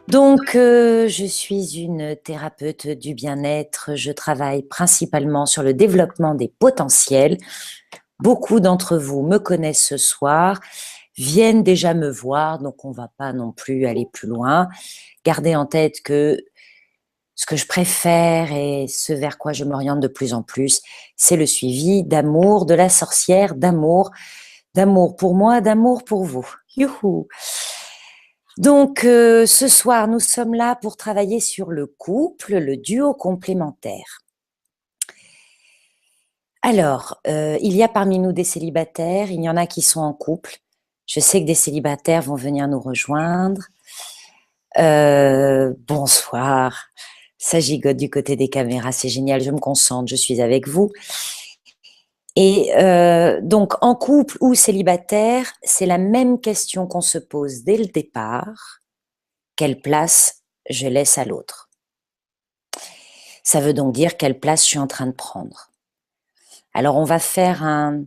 Je suis une thérapeute du bien-être. Je travaille principalement sur le développement des potentiels. Beaucoup d'entre vous me connaissent ce soir, viennent déjà me voir, donc on va pas non plus aller plus loin. Gardez en tête que ce que je préfère et ce vers quoi je m'oriente de plus en plus, c'est le suivi d'amour, de la sorcière, d'amour pour moi, d'amour pour vous. Youhou! Ce soir, nous sommes là pour travailler sur le couple, le duo complémentaire. Il y a parmi nous des célibataires, il y en a qui sont en couple. Je sais que des célibataires vont venir nous rejoindre. Bonsoir. Ça gigote du côté des caméras, c'est génial, je me concentre, je suis avec vous. En couple ou célibataire, c'est la même question qu'on se pose dès le départ. Quelle place je laisse à l'autre? Ça veut donc dire quelle place je suis en train de prendre. Alors, on va faire un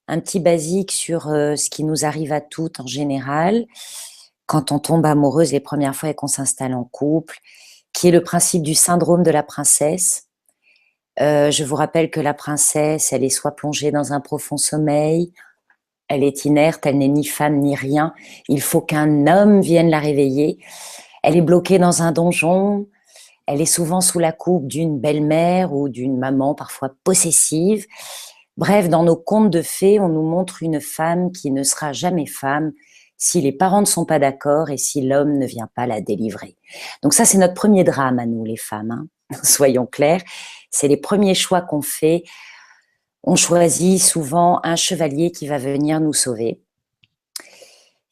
petit basique sur ce qui nous arrive à toutes en général quand on tombe amoureuse les premières fois et qu'on s'installe en couple, qui est le principe du syndrome de la princesse. Je vous rappelle que la princesse, elle est soit plongée dans un profond sommeil, elle est inerte, elle n'est ni femme ni rien. Il faut qu'un homme vienne la réveiller. Elle est bloquée dans un donjon. Elle est souvent sous la coupe d'une belle-mère ou d'une maman, parfois possessive. Bref, dans nos contes de fées, on nous montre une femme qui ne sera jamais femme si les parents ne sont pas d'accord et si l'homme ne vient pas la délivrer. Donc ça, c'est notre premier drame à nous, les femmes, hein. Soyons clairs, c'est les premiers choix qu'on fait. On choisit souvent un chevalier qui va venir nous sauver.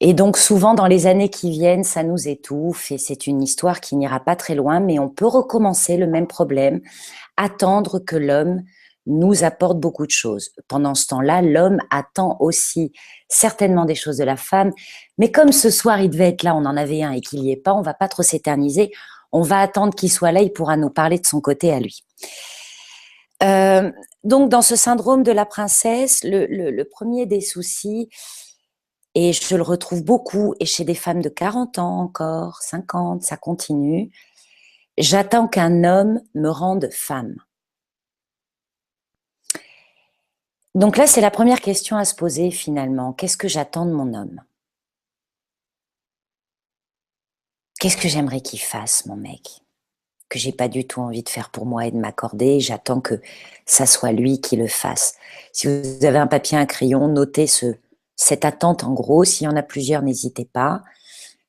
Et donc souvent dans les années qui viennent, ça nous étouffe et c'est une histoire qui n'ira pas très loin, mais on peut recommencer le même problème, attendre que l'homme nous apporte beaucoup de choses. Pendant ce temps-là, l'homme attend aussi certainement des choses de la femme, mais comme ce soir il devait être là, on en avait un et qu'il n'y est pas, on va pas trop s'éterniser, on va attendre qu'il soit là, il pourra nous parler de son côté à lui. Donc dans ce syndrome de la princesse, le premier des soucis, et je le retrouve beaucoup, et chez des femmes de 40 ans encore, 50, ça continue. J'attends qu'un homme me rende femme. Donc là, c'est la première question à se poser finalement. Qu'est-ce que j'attends de mon homme? Qu'est-ce que j'aimerais qu'il fasse, mon mec? Que j'ai pas du tout envie de faire pour moi et de m'accorder. J'attends que ça soit lui qui le fasse. Si vous avez un papier, un crayon, notez cette attente en gros. S'il y en a plusieurs, n'hésitez pas.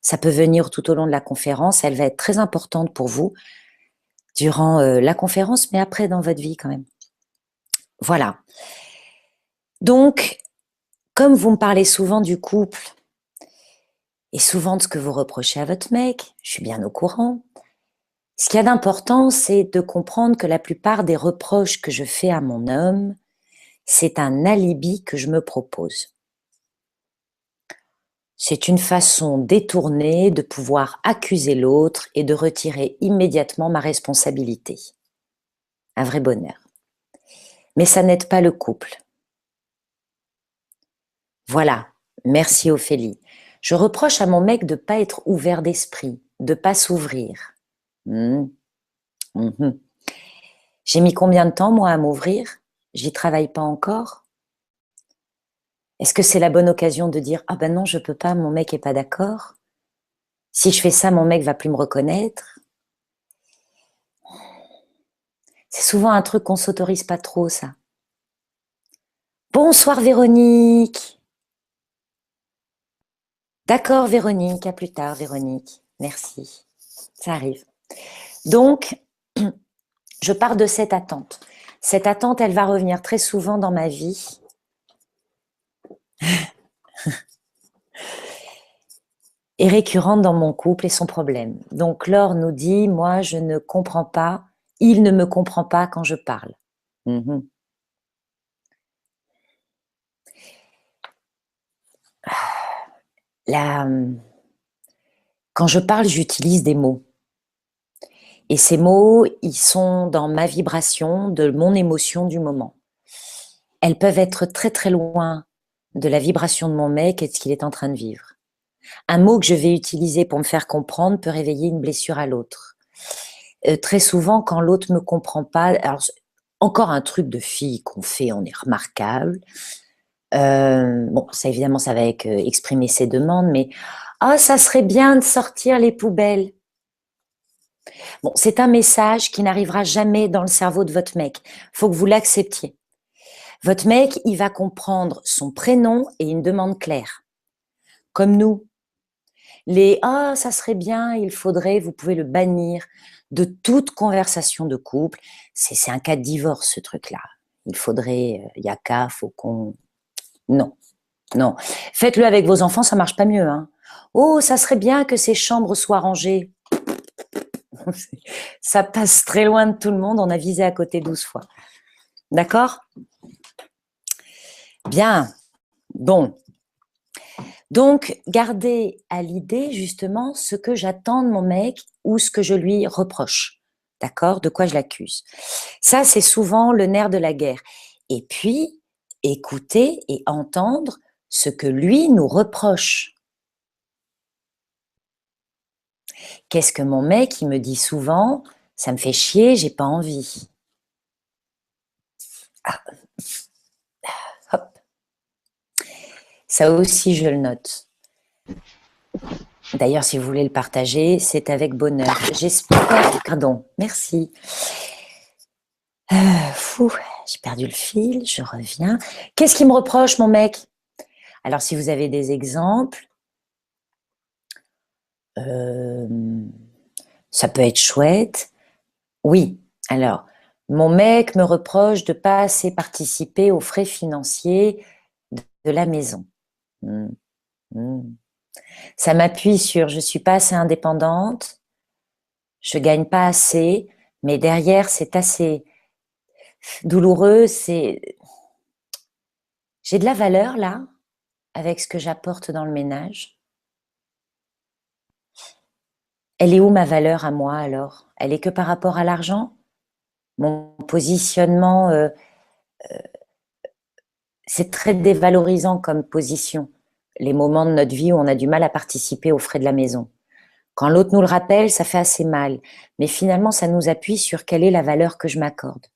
Ça peut venir tout au long de la conférence. Elle va être très importante pour vous durant la conférence, mais après dans votre vie quand même. Voilà. Donc, comme vous me parlez souvent du couple et souvent de ce que vous reprochez à votre mec, je suis bien au courant. Ce qu'il y a d'important, c'est de comprendre que la plupart des reproches que je fais à mon homme, c'est un alibi que je me propose. C'est une façon détournée de pouvoir accuser l'autre et de retirer immédiatement ma responsabilité. Un vrai bonheur. Mais ça n'aide pas le couple. Voilà, merci Ophélie. Je reproche à mon mec de ne pas être ouvert d'esprit, de ne pas s'ouvrir. J'ai mis combien de temps, moi, à m'ouvrir? J'y travaille pas encore. Est-ce que c'est la bonne occasion de dire « Ah ben non, je peux pas, mon mec est pas d'accord. Si je fais ça, mon mec va plus me reconnaître. » C'est souvent un truc qu'on s'autorise pas trop, ça. Bonsoir Véronique. D'accord Véronique, à plus tard Véronique. Merci. Ça arrive. Donc, je pars de cette attente. Cette attente, elle va revenir très souvent dans ma vie. Et récurrente dans mon couple et son problème. Donc Laure nous dit, moi je ne comprends pas, il ne me comprend pas quand je parle. Là, quand je parle, j'utilise des mots. Et ces mots, ils sont dans ma vibration, de mon émotion du moment. Elles peuvent être très très loin de la vibration de mon mec et de ce qu'il est en train de vivre. Un mot que je vais utiliser pour me faire comprendre peut réveiller une blessure à l'autre. Très souvent, quand l'autre me comprend pas, alors encore un truc de fille qu'on fait, on est remarquable. Bon, ça évidemment, ça va avec exprimer ses demandes, mais ah, ça serait bien de sortir les poubelles. Bon, c'est un message qui n'arrivera jamais dans le cerveau de votre mec. Faut que vous l'acceptiez. Votre mec, il va comprendre son prénom et une demande claire. Comme nous, les ah, ça serait bien, il faudrait, vous pouvez le bannir de toute conversation de couple. C'est un cas de divorce, ce truc-là. Il faudrait, yaka, faut qu'on. Non, non. Faites-le avec vos enfants, ça marche pas mieux. Hein. Oh, ça serait bien que ces chambres soient rangées. Ça passe très loin de tout le monde, on a visé à côté 12 fois. D'accord? Bien. Bon. Donc, gardez à l'idée justement ce que j'attends de mon mec ou ce que je lui reproche. D'accord? De quoi je l'accuse. Ça, c'est souvent le nerf de la guerre. Et puis, écouter et entendre ce que lui nous reproche. Qu'est-ce que mon mec, il me dit souvent? Ça me fait chier, j'ai pas envie. Ah. Hop. Ça aussi, je le note. D'ailleurs, si vous voulez le partager, c'est avec bonheur. J'espère. Pardon, merci. J'ai perdu le fil, je reviens. Qu'est-ce qu'il me reproche, mon mec? Alors, si vous avez des exemples, ça peut être chouette. Oui, alors, mon mec me reproche de ne pas assez participer aux frais financiers de la maison. Hmm, hmm. Ça m'appuie sur je ne suis pas assez indépendante, je gagne pas assez, mais derrière, c'est assez douloureux. J'ai de la valeur là, avec ce que j'apporte dans le ménage. Elle est où ma valeur à moi alors? Elle est que par rapport à l'argent? Mon positionnement, c'est très dévalorisant comme position. Les moments de notre vie où on a du mal à participer aux frais de la maison. Quand l'autre nous le rappelle, ça fait assez mal. Mais finalement, ça nous appuie sur quelle est la valeur que je m'accorde.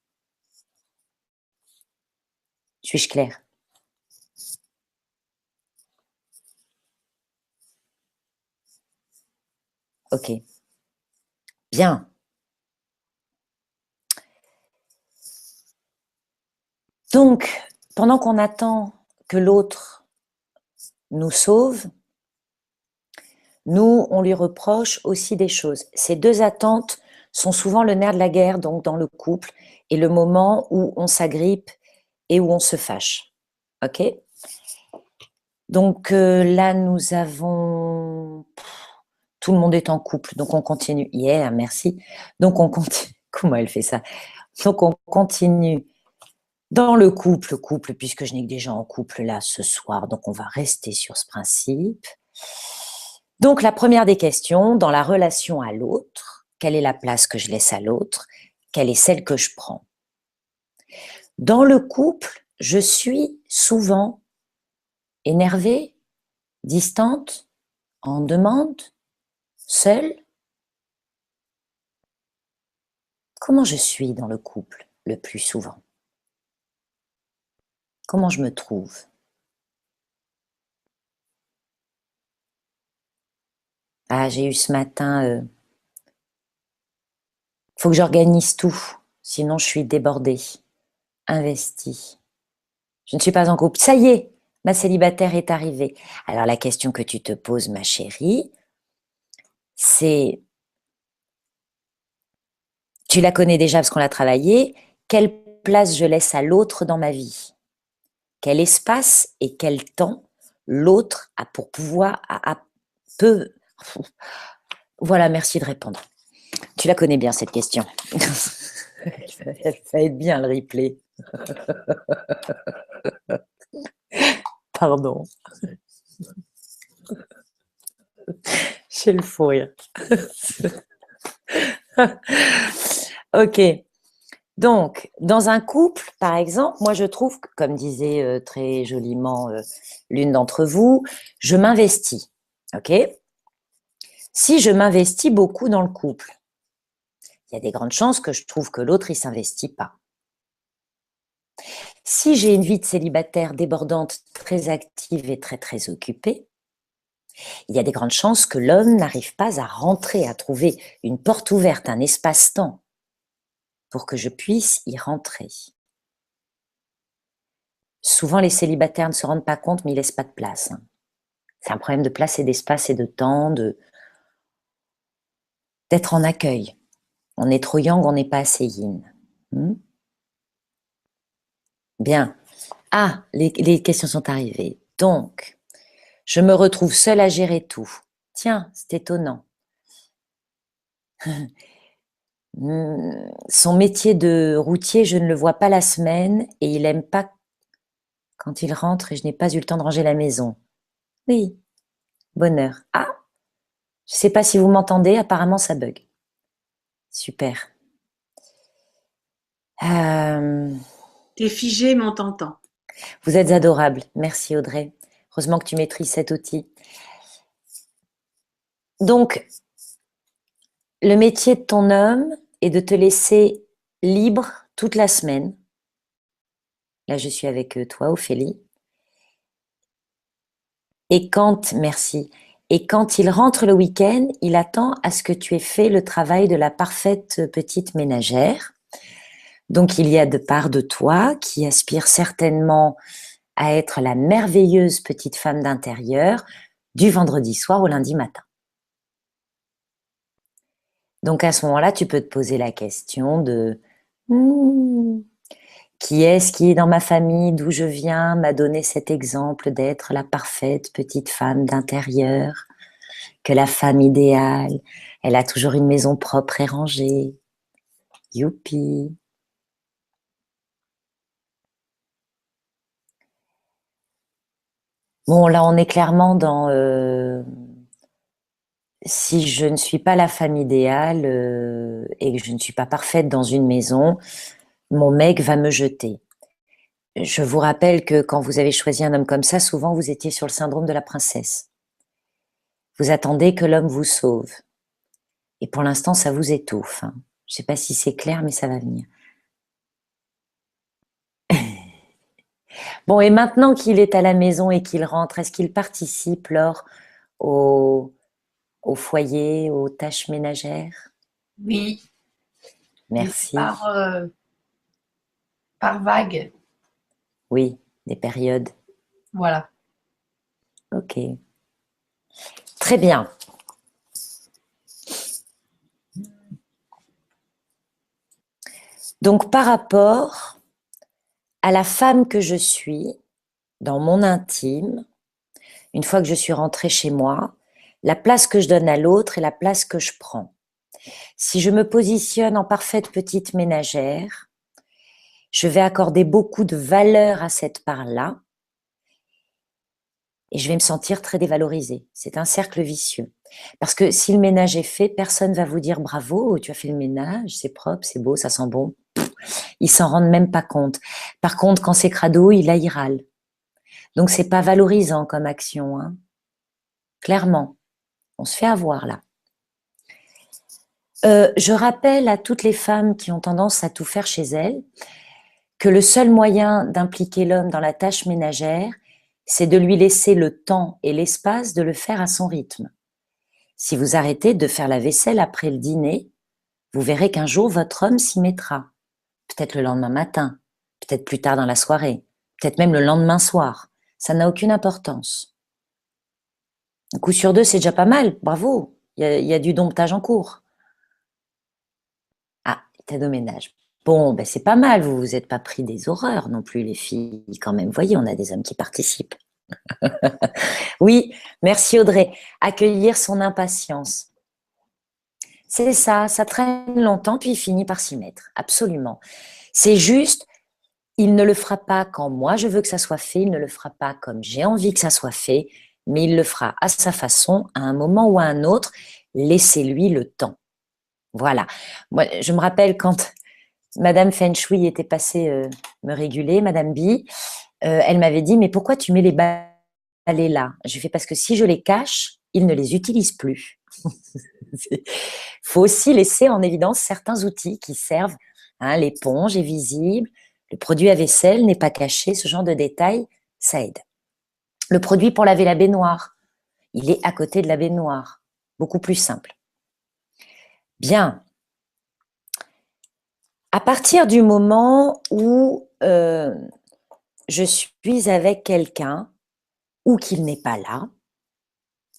Suis-je claire? Ok. Bien. Donc, pendant qu'on attend que l'autre nous sauve, nous, on lui reproche aussi des choses. Ces deux attentes sont souvent le nerf de la guerre, donc dans le couple, et le moment où on s'agrippe et où on se fâche. Ok? Donc là, nous avons... Tout le monde est en couple, donc on continue. Yeah, merci. Donc on continue. Comment elle fait ça? Donc on continue dans le couple, puisque je n'ai que des gens en couple là ce soir, donc on va rester sur ce principe. Donc la première des questions, dans la relation à l'autre, quelle est la place que je laisse à l'autre? Quelle est celle que je prends? Dans le couple, je suis souvent énervée, distante, en demande, seule. Comment je suis dans le couple le plus souvent? Comment je me trouve? Ah, j'ai eu ce matin, faut que j'organise tout, sinon je suis débordée, investie. Je ne suis pas en couple. Ça y est, ma célibataire est arrivée. Alors la question que tu te poses, ma chérie, c'est, tu la connais déjà parce qu'on l'a travaillé, quelle place je laisse à l'autre dans ma vie? Quel espace et quel temps l'autre a pour pouvoir, peut... Voilà, merci de répondre. Tu la connais bien, cette question. Ça aide bien le replay. Pardon. J'ai le fou rire. Ok. Donc, dans un couple, par exemple, moi je trouve, comme disait très joliment l'une d'entre vous, je m'investis. Ok? Si je m'investis beaucoup dans le couple, il y a des grandes chances que je trouve que l'autre, il ne s'investit pas. Si j'ai une vie de célibataire débordante, très active et très, très occupée, il y a des grandes chances que l'homme n'arrive pas à rentrer, à trouver une porte ouverte, un espace-temps pour que je puisse y rentrer. Souvent, les célibataires ne se rendent pas compte, mais ils ne laissent pas de place. C'est un problème de place et d'espace et de temps, d'être en accueil. On est trop yang, on n'est pas assez yin. Bien. Ah, les questions sont arrivées. Donc, je me retrouve seule à gérer tout. Tiens, c'est étonnant. Son métier de routier, je ne le vois pas la semaine et il n'aime pas quand il rentre et je n'ai pas eu le temps de ranger la maison. Oui, bonheur. Ah, je ne sais pas si vous m'entendez, apparemment ça bug. Super. T'es figé, mais on t'entend. Vous êtes adorable. Merci Audrey. Heureusement que tu maîtrises cet outil. Donc, le métier de ton homme est de te laisser libre toute la semaine. Là, je suis avec toi, Ophélie. Merci. Et quand il rentre le week-end, il attend à ce que tu aies fait le travail de la parfaite petite ménagère. Donc, il y a de part de toi qui aspire certainement à être la merveilleuse petite femme d'intérieur du vendredi soir au lundi matin. Donc, à ce moment-là, tu peux te poser la question de qui est-ce qui est dans ma famille, d'où je viens, m'a donné cet exemple d'être la parfaite petite femme d'intérieur, que la femme idéale, elle a toujours une maison propre et rangée. Youpi! Bon, là, on est clairement dans si je ne suis pas la femme idéale et que je ne suis pas parfaite dans une maison, mon mec va me jeter. Je vous rappelle que quand vous avez choisi un homme comme ça, souvent vous étiez sur le syndrome de la princesse. Vous attendez que l'homme vous sauve. Et pour l'instant, ça vous étouffe. Hein. Je ne sais pas si c'est clair, mais ça va venir. Bon, et maintenant qu'il est à la maison et qu'il rentre, est-ce qu'il participe, Laure, au, au foyer, aux tâches ménagères? Oui, mais c'est Merci. par vague. Oui, des périodes. Voilà. Ok. Très bien. Donc, par rapport à la femme que je suis, dans mon intime, une fois que je suis rentrée chez moi, la place que je donne à l'autre et la place que je prends. Si je me positionne en parfaite petite ménagère, je vais accorder beaucoup de valeur à cette part-là et je vais me sentir très dévalorisée. C'est un cercle vicieux. Parce que si le ménage est fait, personne va vous dire bravo, tu as fait le ménage, c'est propre, c'est beau, ça sent bon. Ils s'en rendent même pas compte. Par contre, quand c'est crado, il râle. Donc c'est pas valorisant comme action, hein. Clairement, on se fait avoir là. Je rappelle à toutes les femmes qui ont tendance à tout faire chez elles que le seul moyen d'impliquer l'homme dans la tâche ménagère, c'est de lui laisser le temps et l'espace de le faire à son rythme. Si vous arrêtez de faire la vaisselle après le dîner, vous verrez qu'un jour votre homme s'y mettra. Peut-être le lendemain matin, peut-être plus tard dans la soirée, peut-être même le lendemain soir. Ça n'a aucune importance. Un coup sur deux, c'est déjà pas mal. Bravo. Il y a du domptage en cours. Ah, t'es au ménage. Bon, ben c'est pas mal, vous vous êtes pas pris des horreurs non plus, les filles, quand même. Voyez, on a des hommes qui participent. Oui, merci Audrey. Accueillir son impatience. C'est ça traîne longtemps, puis il finit par s'y mettre. Absolument. C'est juste, il ne le fera pas quand moi je veux que ça soit fait, il ne le fera pas comme j'ai envie que ça soit fait, mais il le fera à sa façon, à un moment ou à un autre. Laissez-lui le temps. Voilà. Moi, je me rappelle quand Madame Feng Shui était passée me réguler, Madame B, elle m'avait dit, mais pourquoi tu mets les balais là? Je fais parce que si je les cache, ils ne les utilisent plus. Il faut aussi laisser en évidence certains outils qui servent. L'éponge est visible, le produit à vaisselle n'est pas caché, ce genre de détails, ça aide. Le produit pour laver la baignoire, il est à côté de la baignoire, beaucoup plus simple. Bien. À partir du moment où je suis avec quelqu'un ou qu'il n'est pas là,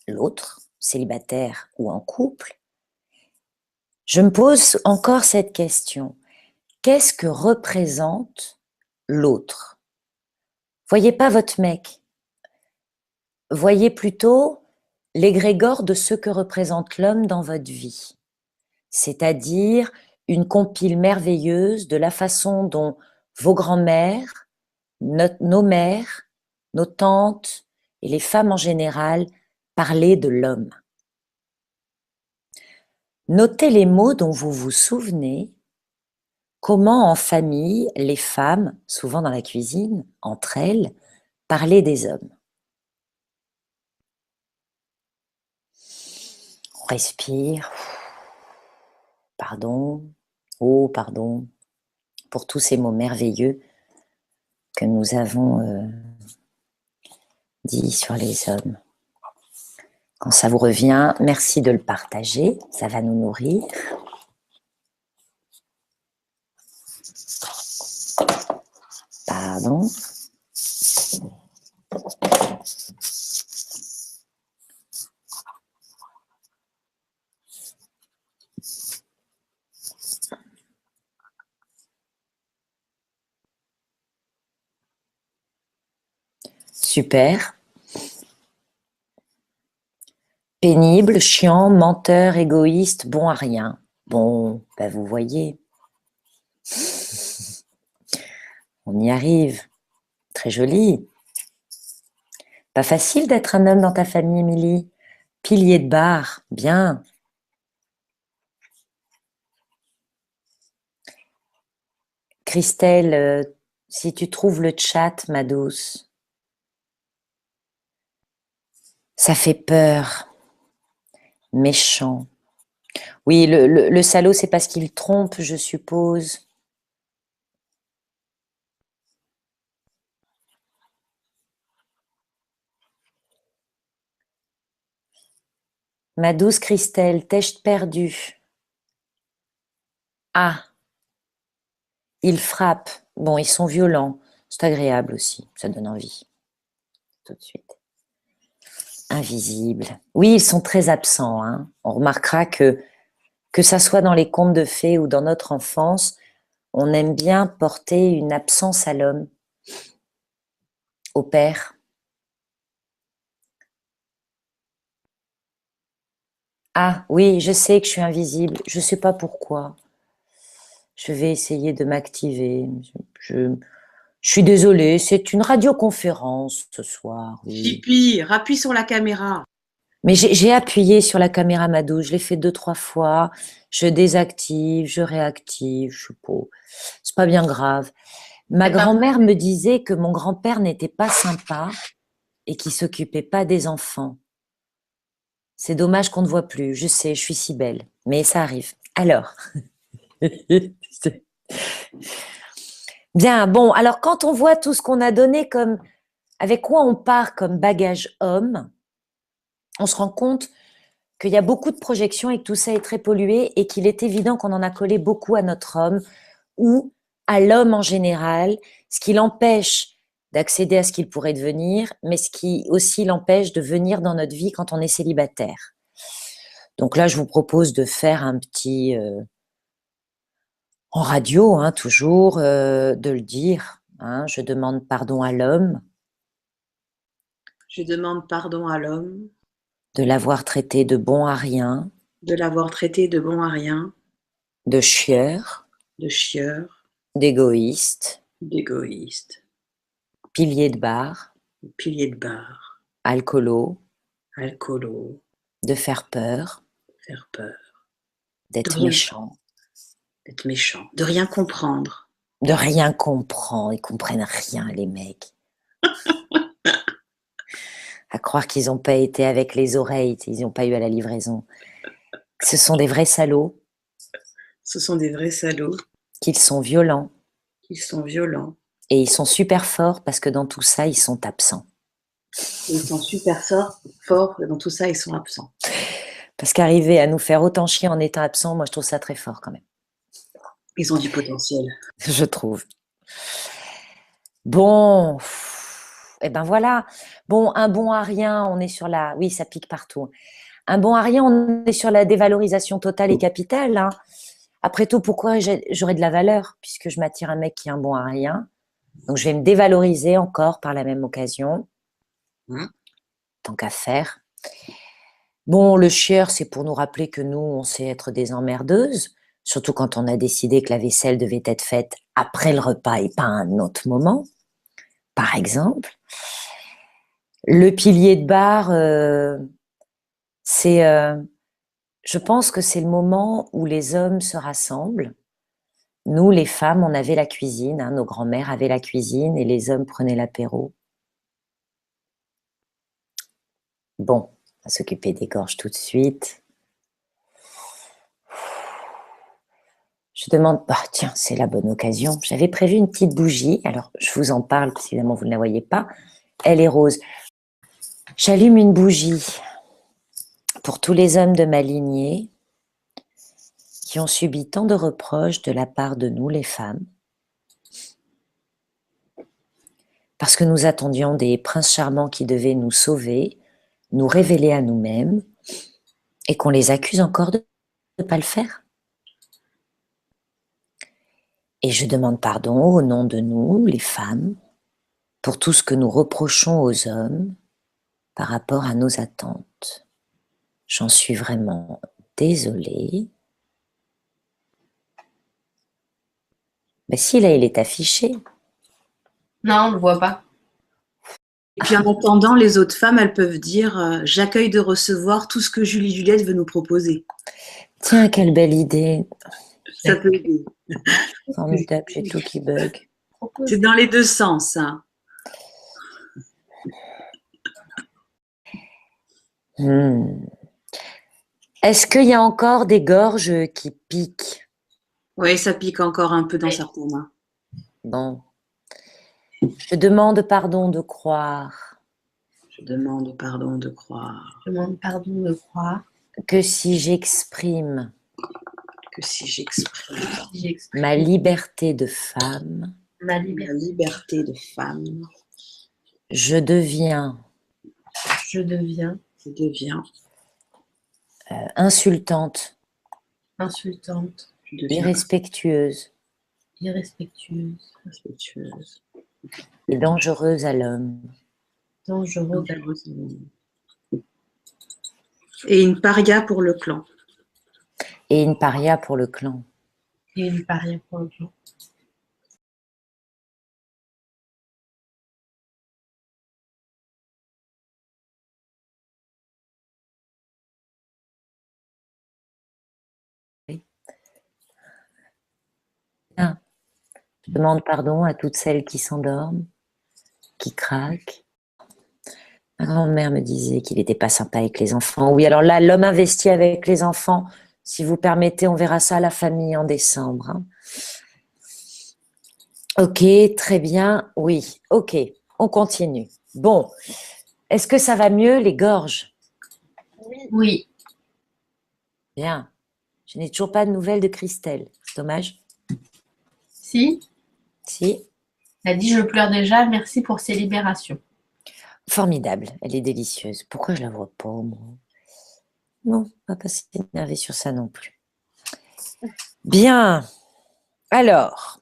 l'autre, célibataire ou en couple, je me pose encore cette question. Qu'est-ce que représente l'autre? Voyez pas votre mec. Voyez plutôt l'égrégore de ce que représente l'homme dans votre vie. C'est-à-dire une compile merveilleuse de la façon dont vos grands-mères, nos mères, nos tantes et les femmes en général parlaient de l'homme. Notez les mots dont vous vous souvenez, comment en famille, les femmes, souvent dans la cuisine, entre elles, parlaient des hommes. On respire. Pardon, oh pardon, pour tous ces mots merveilleux que nous avons dit sur les hommes. Quand ça vous revient, merci de le partager, ça va nous nourrir. Pardon. Super. Pénible, chiant, menteur, égoïste, bon à rien. Bon, ben vous voyez. On y arrive. Très joli. Pas facile d'être un homme dans ta famille, Émilie. Pilier de bar, bien. Christelle, si tu trouves le chat, ma douce. Ça fait peur. Méchant. Oui, le salaud, c'est parce qu'il trompe, je suppose. Ma douce Christelle, t'ai-je perdue? Ah, ils frappent. Bon, ils sont violents. C'est agréable aussi, ça donne envie. Tout de suite. Invisibles. Oui, ils sont très absents. Hein. On remarquera que ça soit dans les contes de fées ou dans notre enfance, on aime bien porter une absence à l'homme, au père. Ah oui, je sais que je suis invisible. Je ne sais pas pourquoi. Je vais essayer de m'activer. Je suis désolée, c'est une radioconférence ce soir. Oui. Chipi, appuie sur la caméra. Mais j'ai appuyé sur la caméra Madou, je l'ai fait 2-3 fois. Je désactive, je réactive, je sais pas. C'est pas bien grave. Ma grand-mère me disait que mon grand-père n'était pas sympa et qu'il s'occupait pas des enfants. C'est dommage qu'on ne voit plus. Je sais, je suis si belle, mais ça arrive. Alors. Bien, bon, alors quand on voit tout ce qu'on a donné comme, avec quoi on part comme bagage homme, on se rend compte qu'il y a beaucoup de projections et que tout ça est très pollué et qu'il est évident qu'on en a collé beaucoup à notre homme ou à l'homme en général, ce qui l'empêche d'accéder à ce qu'il pourrait devenir, mais ce qui aussi l'empêche de venir dans notre vie quand on est célibataire. Donc là, je vous propose de faire un petit... en radio, hein, toujours, de le dire. Hein, je demande pardon à l'homme. Je demande pardon à l'homme. De l'avoir traité de bon à rien. De l'avoir traité de bon à rien. De chieur. De chieur. D'égoïste. D'égoïste. Pilier de bar. Pilier de bar. Alcoolo. Alcoolo. De faire peur. Faire peur. D'être méchant. D'être méchant. De rien comprendre. De rien comprendre. Ils comprennent rien, les mecs. croire qu'ils n'ont pas été avec les oreilles, ils n'ont pas eu à la livraison. Ce sont des vrais salauds. Ce sont des vrais salauds. Qu'ils sont violents. Qu'ils sont violents. Et ils sont super forts parce que dans tout ça, ils sont absents. Et ils sont super forts, dans tout ça, ils sont absents. Parce qu'arriver à nous faire autant chier en étant absent, moi, je trouve ça très fort quand même. Ils ont du potentiel. Je trouve. Bon, et ben voilà. Bon, un bon à rien, on est sur la... Oui, ça pique partout. Un bon à rien, on est sur la dévalorisation totale et capitale. Hein. Après tout, pourquoi j'aurais de la valeur puisque je m'attire un mec qui est un bon à rien. Donc, je vais me dévaloriser encore par la même occasion. Tant qu'à faire. Bon, le chieur, c'est pour nous rappeler que nous, on sait être des emmerdeuses, surtout quand on a décidé que la vaisselle devait être faite après le repas et pas à un autre moment, par exemple. Le pilier de bar, je pense que c'est le moment où les hommes se rassemblent. Nous, les femmes, on avait la cuisine, hein, nos grands-mères avaient la cuisine et les hommes prenaient l'apéro. Bon, on va s'occuper des gorges tout de suite. Je demande, bah, tiens, c'est la bonne occasion. J'avais prévu une petite bougie, alors je vous en parle, parce qu'évidemment vous ne la voyez pas. Elle est rose. J'allume une bougie pour tous les hommes de ma lignée qui ont subi tant de reproches de la part de nous, les femmes, parce que nous attendions des princes charmants qui devaient nous sauver, nous révéler à nous-mêmes, et qu'on les accuse encore de ne pas le faire. Et je demande pardon au nom de nous, les femmes, pour tout ce que nous reprochons aux hommes par rapport à nos attentes. J'en suis vraiment désolée. Mais si, là, il est affiché. Non, on ne le voit pas. Et puis en attendant, les autres femmes, elles peuvent dire « J'accueille de recevoir tout ce que Julie Juliette veut nous proposer ». Tiens, quelle belle idée. Ça peut aider. Formidable, j'ai tout qui bug. C'est dans les deux sens. Hein. Est-ce qu'il y a encore des gorges qui piquent? Oui, ça pique encore un peu dans certains mains. Bon. Je demande pardon de croire. Je demande pardon de croire. Je demande pardon de croire. Que si j'exprime ma liberté de femme, je deviens insultante, irrespectueuse et dangereuse à l'homme. Et une paria pour le clan. Et une paria pour le clan. Bien. Je demande pardon à toutes celles qui s'endorment, qui craquent. Ma grand-mère me disait qu'il n'était pas sympa avec les enfants. Oui, alors là, l'homme investi avec les enfants, si vous permettez, on verra ça à la famille en décembre. Hein. Ok, très bien. Oui, ok, on continue. Bon, est-ce que ça va mieux, les gorges? Oui. Bien. Je n'ai toujours pas de nouvelles de Christelle. C'est dommage. Si. Elle a dit « Je pleure déjà, merci pour ces libérations ». Formidable, elle est délicieuse. Pourquoi je la vois pas, moi? Non, on va pas s'énerver sur ça non plus. Bien. Alors,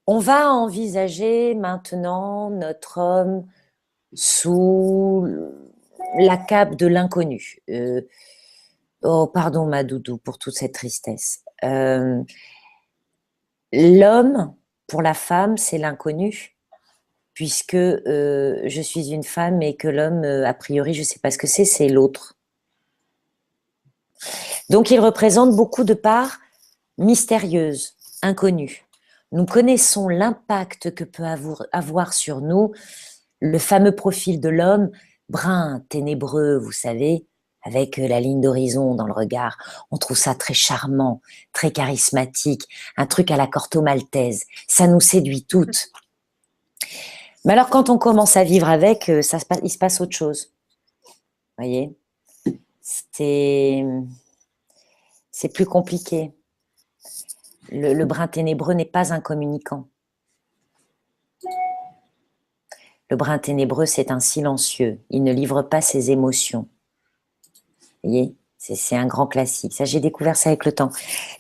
on va envisager maintenant notre homme sous la cape de l'inconnu. Oh, pardon, ma doudou, pour toute cette tristesse. L'homme, pour la femme, c'est l'inconnu, puisque je suis une femme et que l'homme, a priori, je ne sais pas ce que c'est l'autre. Donc, il représente beaucoup de parts mystérieuses, inconnues. Nous connaissons l'impact que peut avoir sur nous le fameux profil de l'homme, brun, ténébreux, vous savez, avec la ligne d'horizon dans le regard. On trouve ça très charmant, très charismatique, un truc à la Corto Maltese. Ça nous séduit toutes. Mais alors, quand on commence à vivre avec, il se passe autre chose. Vous voyez, c'est plus compliqué. Le brun ténébreux n'est pas un communicant. Le brun ténébreux, c'est un silencieux. Il ne livre pas ses émotions. Vous voyez, c'est un grand classique. Ça, j'ai découvert ça avec le temps.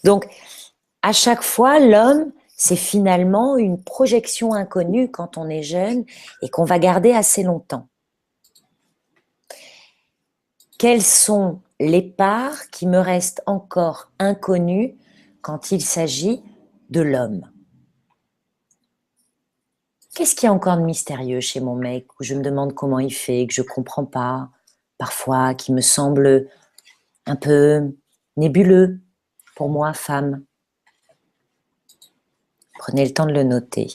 Donc, à chaque fois, l'homme, c'est finalement une projection inconnue quand on est jeune et qu'on va garder assez longtemps. Quelles sont les parts qui me restent encore inconnues quand il s'agit de l'homme? Qu'est-ce qu'il y a encore de mystérieux chez mon mec, où je me demande comment il fait, que je ne comprends pas, parfois qui me semble un peu nébuleux pour moi, femme? Prenez le temps de le noter.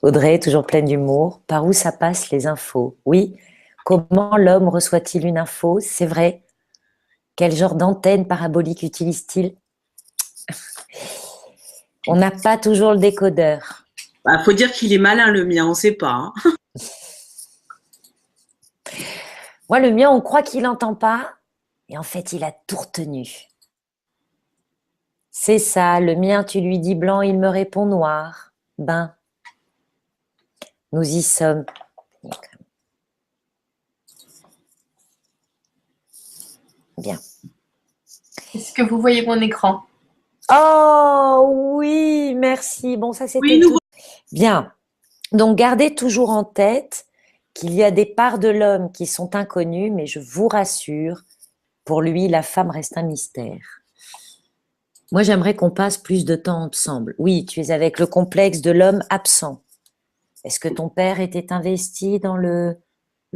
Audrey, toujours pleine d'humour. Par où ça passe les infos? Oui. Comment l'homme reçoit-il une info? C'est vrai. Quel genre d'antenne parabolique utilise-t-il? On n'a pas toujours le décodeur. Faut dire qu'il est malin, le mien, on ne sait pas. Hein. Moi, le mien, on croit qu'il n'entend pas, et en fait, il a tout retenu. C'est ça, le mien, tu lui dis blanc, il me répond noir. Ben, nous y sommes. Bien. Est-ce que vous voyez mon écran? Oh oui, merci. Bon, ça c'était tout. Bien. Donc, gardez toujours en tête qu'il y a des parts de l'homme qui sont inconnues, mais je vous rassure, pour lui, la femme reste un mystère. Moi, j'aimerais qu'on passe plus de temps ensemble. Oui, tu es avec le complexe de l'homme absent. Est-ce que ton père était investi dans le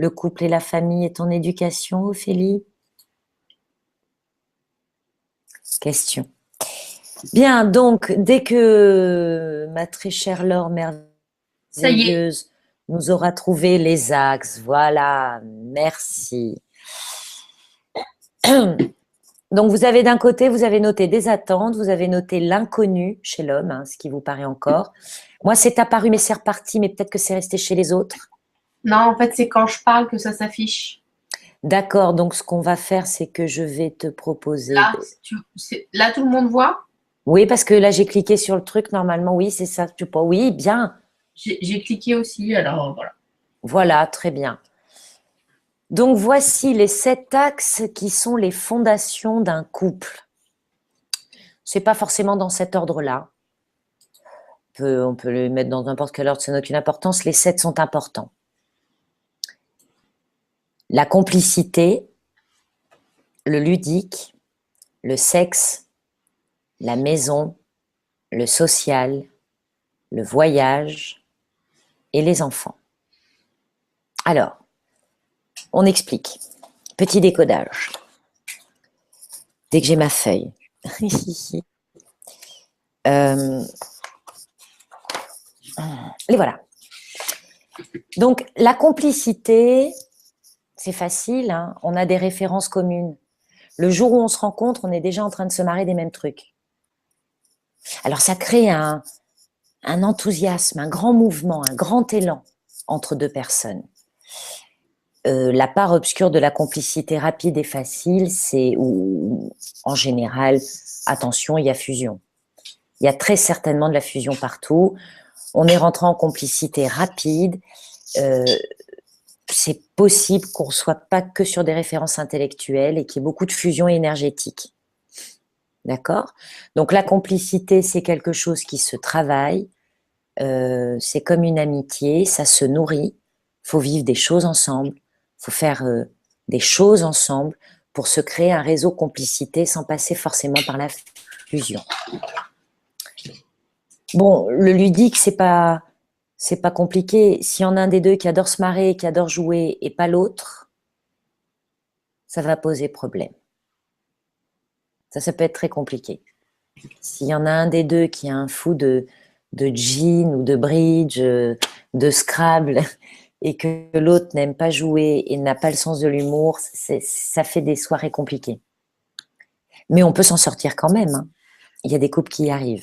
couple et la famille et ton éducation, Ophélie? Question. Bien, donc, dès que ma très chère Laure merveilleuse nous aura trouvé les axes, voilà, merci. Donc, vous avez d'un côté, vous avez noté des attentes, vous avez noté l'inconnu chez l'homme, hein, ce qui vous paraît encore. Moi, c'est apparu, mais c'est reparti, mais peut-être que c'est resté chez les autres. Non, en fait, c'est quand je parle que ça s'affiche. D'accord, donc ce qu'on va faire, c'est que je vais te proposer… Là, tout le monde voit? Oui, parce que là, j'ai cliqué sur le truc, normalement, oui, c'est ça. Oui, bien. J'ai cliqué aussi, alors voilà. Voilà, très bien. Donc, voici les 7 axes qui sont les fondations d'un couple. C'est pas forcément dans cet ordre-là. On peut les mettre dans n'importe quel ordre, ça n'a aucune importance. Les 7 sont importants. La complicité, le ludique, le sexe, la maison, le social, le voyage et les enfants. Alors, on explique. Petit décodage. Dès que j'ai ma feuille. Les voilà. Donc, la complicité, c'est facile, hein, on a des références communes. Le jour où on se rencontre, on est déjà en train de se marrer des mêmes trucs. Alors, ça crée un enthousiasme, un grand mouvement, un grand élan entre deux personnes. La part obscure de la complicité rapide et facile, c'est où, en général, attention, il y a fusion. Il y a très certainement de la fusion partout. On est rentré en complicité rapide. C'est possible qu'on ne soit pas que sur des références intellectuelles et qu'il y ait beaucoup de fusion énergétique. D'accord? Donc la complicité, c'est quelque chose qui se travaille. C'est comme une amitié, ça se nourrit. Il faut vivre des choses ensemble. Il faut faire des choses ensemble pour se créer un réseau complicité sans passer forcément par la fusion. Bon, le ludique, c'est pas compliqué. S'il y en a un des deux qui adore se marrer, qui adore jouer, et pas l'autre, ça va poser problème. Ça peut être très compliqué. S'il y en a un des deux qui est un fou de de gin ou de bridge, de Scrabble, et que l'autre n'aime pas jouer et n'a pas le sens de l'humour, ça fait des soirées compliquées. Mais on peut s'en sortir quand même, hein. Il y a des couples qui y arrivent.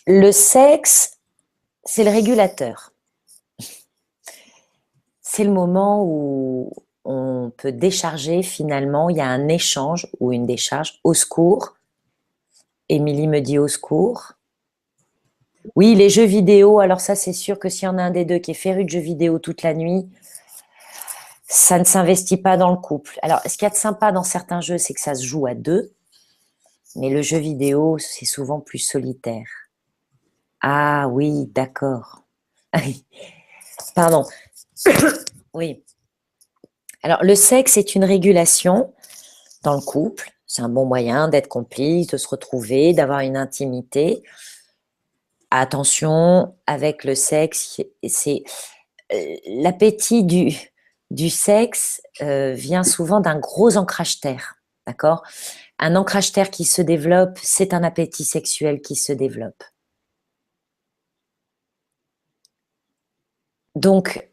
Le sexe, c'est le régulateur. C'est le moment où on peut décharger finalement, il y a un échange ou une décharge. Au secours. Émilie me dit au secours. Oui, les jeux vidéo, alors ça c'est sûr que s'il y en a un des deux qui est féru de jeux vidéo toute la nuit, ça ne s'investit pas dans le couple. Alors, ce qu'il y a de sympa dans certains jeux, c'est que ça se joue à deux, mais le jeu vidéo, c'est souvent plus solitaire. Ah oui, d'accord. Pardon. Oui. Alors, le sexe est une régulation dans le couple. C'est un bon moyen d'être complice, de se retrouver, d'avoir une intimité. Attention, avec le sexe, c'est l'appétit du sexe vient souvent d'un gros ancrage terre, d'accord? Un ancrage terre qui se développe, c'est un appétit sexuel qui se développe. Donc,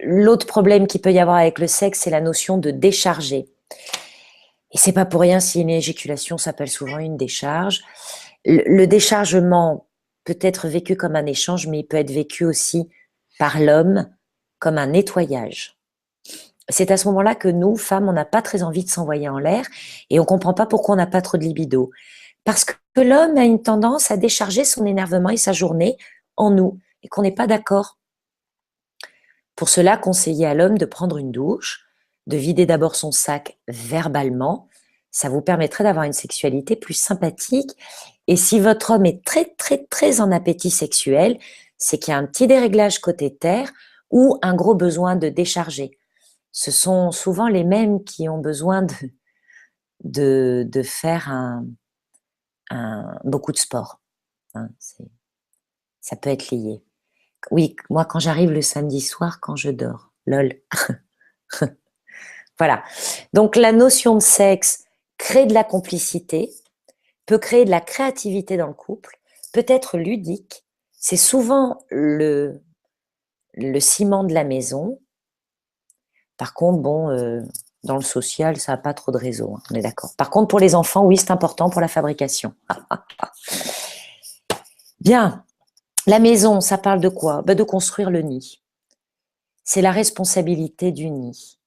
l'autre problème qu'il peut y avoir avec le sexe, c'est la notion de décharger. Et c'est pas pour rien si une éjaculation s'appelle souvent une décharge. Le déchargement peut être vécu comme un échange, mais il peut être vécu aussi par l'homme comme un nettoyage. C'est à ce moment-là que nous, femmes, on n'a pas très envie de s'envoyer en l'air et on comprend pas pourquoi on n'a pas trop de libido. Parce que l'homme a une tendance à décharger son énervement et sa journée en nous et qu'on n'est pas d'accord. Pour cela, conseillez à l'homme de prendre une douche, de vider d'abord son sac verbalement. Ça vous permettrait d'avoir une sexualité plus sympathique. Et si votre homme est très, très, très en appétit sexuel, c'est qu'il y a un petit déréglage côté terre ou un gros besoin de décharger. Ce sont souvent les mêmes qui ont besoin de faire beaucoup de sport. Hein, ça peut être lié. Oui, moi, quand j'arrive le samedi soir, quand je dors, lol. Voilà. Donc, la notion de sexe crée de la complicité, peut créer de la créativité dans le couple, peut être ludique. C'est souvent le ciment de la maison. Par contre, bon, dans le social, ça n'a pas trop de réseau, hein, on est d'accord. Par contre, pour les enfants, oui, c'est important pour la fabrication. Bien. La maison, ça parle de quoi? De construire le nid. C'est la responsabilité du nid.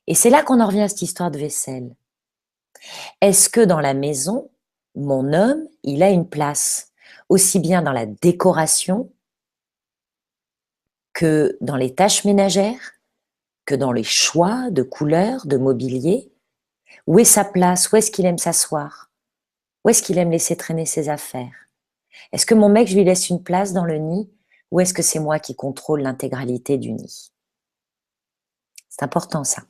Et c'est là qu'on en revient à cette histoire de vaisselle. Est-ce que dans la maison, mon homme, il a une place, aussi bien dans la décoration que dans les tâches ménagères, que dans les choix de couleurs, de mobilier? Où est sa place? Où est-ce qu'il aime s'asseoir? Où est-ce qu'il aime laisser traîner ses affaires? Est-ce que mon mec, je lui laisse une place dans le nid ou est-ce que c'est moi qui contrôle l'intégralité du nid? C'est important ça.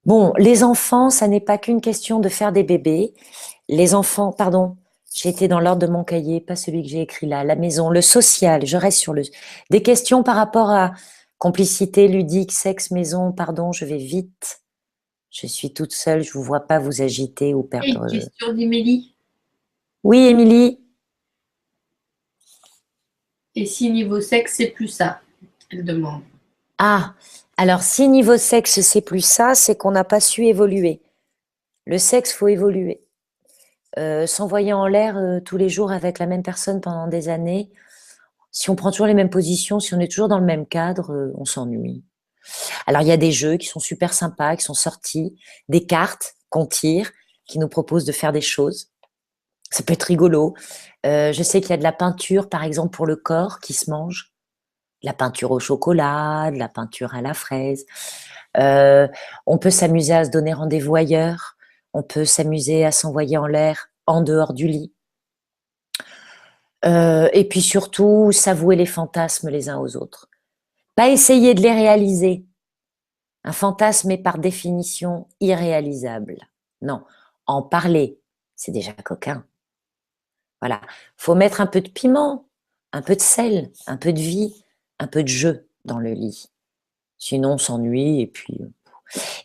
Bon, les enfants, ça n'est pas qu'une question de faire des bébés. Les enfants, pardon, j'ai été dans l'ordre de mon cahier, pas celui que j'ai écrit là, la maison, le social, je reste sur des questions par rapport à complicité, ludique, sexe, maison, pardon, je vais vite. Je suis toute seule, je vous vois pas vous agiter ou perdre. Une question d'Émilie. Oui, Émilie. Et si niveau sexe, c'est plus ça? Elle demande. Ah, alors si niveau sexe, c'est plus ça, c'est qu'on n'a pas su évoluer. Le sexe, faut évoluer. S'envoyer en l'air tous les jours avec la même personne pendant des années, si on prend toujours les mêmes positions, si on est toujours dans le même cadre, on s'ennuie. Alors, il y a des jeux qui sont super sympas, qui sont sortis, des cartes qu'on tire, qui nous proposent de faire des choses. Ça peut être rigolo. Je sais qu'il y a de la peinture, par exemple, pour le corps, qui se mange. De la peinture au chocolat, de la peinture à la fraise. On peut s'amuser à se donner rendez-vous ailleurs. On peut s'amuser à s'envoyer en l'air en dehors du lit. Et puis surtout, s'avouer les fantasmes les uns aux autres. Pas essayer de les réaliser. Un fantasme est par définition irréalisable. Non, en parler, c'est déjà coquin. Voilà, faut mettre un peu de piment, un peu de sel, un peu de vie, un peu de jeu dans le lit. Sinon, on s'ennuie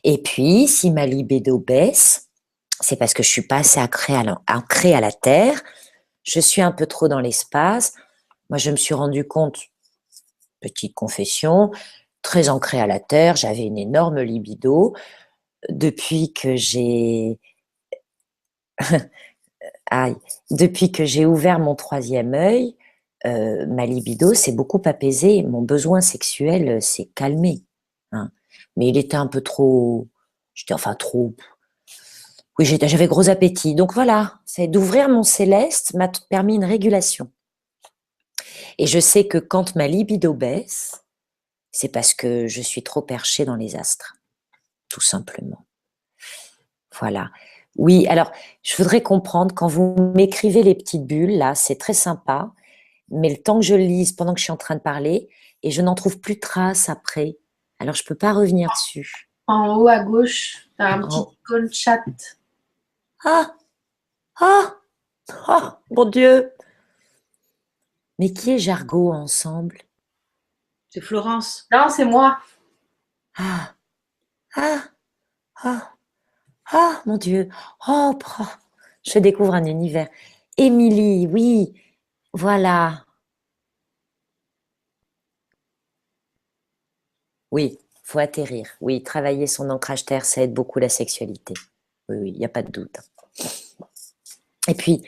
et puis si ma libido baisse, c'est parce que je suis pas assez ancrée à la terre, je suis un peu trop dans l'espace. Moi, je me suis rendu compte, petite confession, très ancrée à la terre, j'avais une énorme libido. Depuis que j'ai Aïe, depuis que j'ai ouvert mon troisième œil, ma libido s'est beaucoup apaisée, mon besoin sexuel s'est calmé, hein. Mais il était un peu trop, trop. Oui, j'avais gros appétit. Donc voilà, c'est d'ouvrir mon céleste m'a permis une régulation. Et je sais que quand ma libido baisse, c'est parce que je suis trop perchée dans les astres, tout simplement. Voilà. Oui, alors, je voudrais comprendre, quand vous m'écrivez les petites bulles, là, c'est très sympa, mais le temps que je lise pendant que je suis en train de parler, et je n'en trouve plus trace après. Alors, je peux pas revenir dessus. En haut à gauche, tu as un petit Oh. icône chat. Ah! Ah! Oh, mon Dieu! Mais qui est Jargot ensemble? C'est Florence. Non, c'est moi. Ah! Ah! Ah! Ah, mon Dieu! Oh, je découvre un univers. Émilie, oui, voilà. Oui, faut atterrir. Oui, travailler son ancrage terre, ça aide beaucoup la sexualité. Oui, oui, il n'y a pas de doute. Et puis,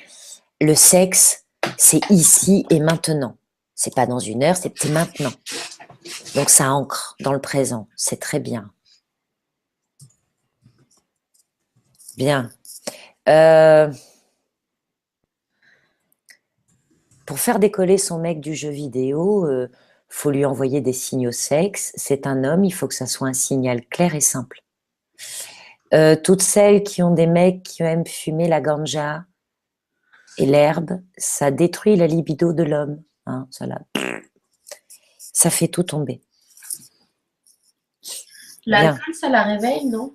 le sexe, c'est ici et maintenant. C'est pas dans une heure, c'est maintenant. Donc, ça ancre dans le présent. C'est très bien. Bien. Pour faire décoller son mec du jeu vidéo, faut lui envoyer des signaux sexe. C'est un homme, il faut que ça soit un signal clair et simple. Toutes celles qui ont des mecs qui aiment fumer la ganja et l'herbe, ça détruit la libido de l'homme. Hein, ça fait tout tomber. L'alcool, ça la réveille, non?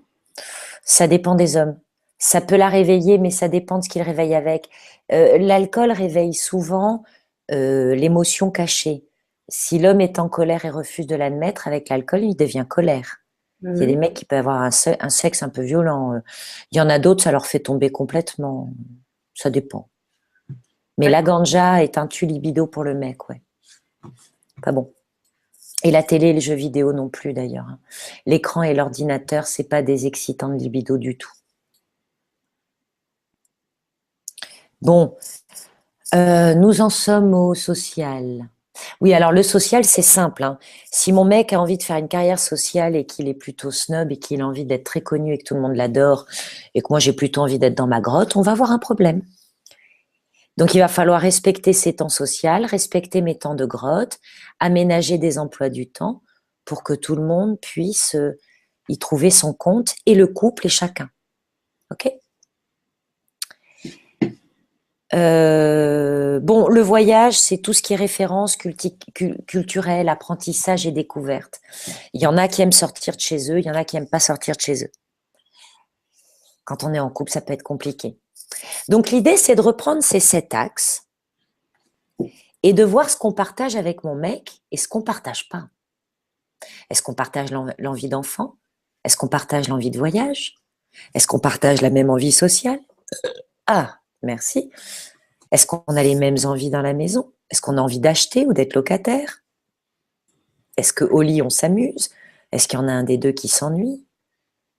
Ça dépend des hommes. Ça peut la réveiller, mais ça dépend de ce qu'il réveille avec. L'alcool réveille souvent l'émotion cachée. Si l'homme est en colère et refuse de l'admettre, avec l'alcool, il devient colère. Il y a des mecs qui peuvent avoir un sexe un peu violent. Il y en a d'autres, ça leur fait tomber complètement. Ça dépend. Mais la ganja est un tue-libido pour le mec, ouais. Pas bon. Et la télé et les jeux vidéo non plus, d'ailleurs. L'écran et l'ordinateur, c'est pas des excitants de libido du tout. Bon, nous en sommes au social. Oui, alors le social, c'est simple, hein. Si mon mec a envie de faire une carrière sociale et qu'il est plutôt snob et qu'il a envie d'être très connu et que tout le monde l'adore et que moi j'ai plutôt envie d'être dans ma grotte, on va avoir un problème. Donc il va falloir respecter ses temps sociaux, respecter mes temps de grotte, aménager des emplois du temps pour que tout le monde puisse y trouver son compte, et le couple et chacun. Ok ? Bon, le voyage, c'est tout ce qui est référence culturelle, apprentissage et découverte. Il y en a qui aiment sortir de chez eux, il y en a qui aiment pas sortir de chez eux. Quand on est en couple, ça peut être compliqué. Donc l'idée, c'est de reprendre ces 7 axes et de voir ce qu'on partage avec mon mec et ce qu'on partage pas. Est-ce qu'on partage l'envie d'enfant? Est-ce qu'on partage l'envie de voyage? Est-ce qu'on partage la même envie sociale? Ah, merci. Est-ce qu'on a les mêmes envies dans la maison? Est-ce qu'on a envie d'acheter ou d'être locataire? Est-ce qu'au lit, on s'amuse? Est-ce qu'il y en a un des deux qui s'ennuie?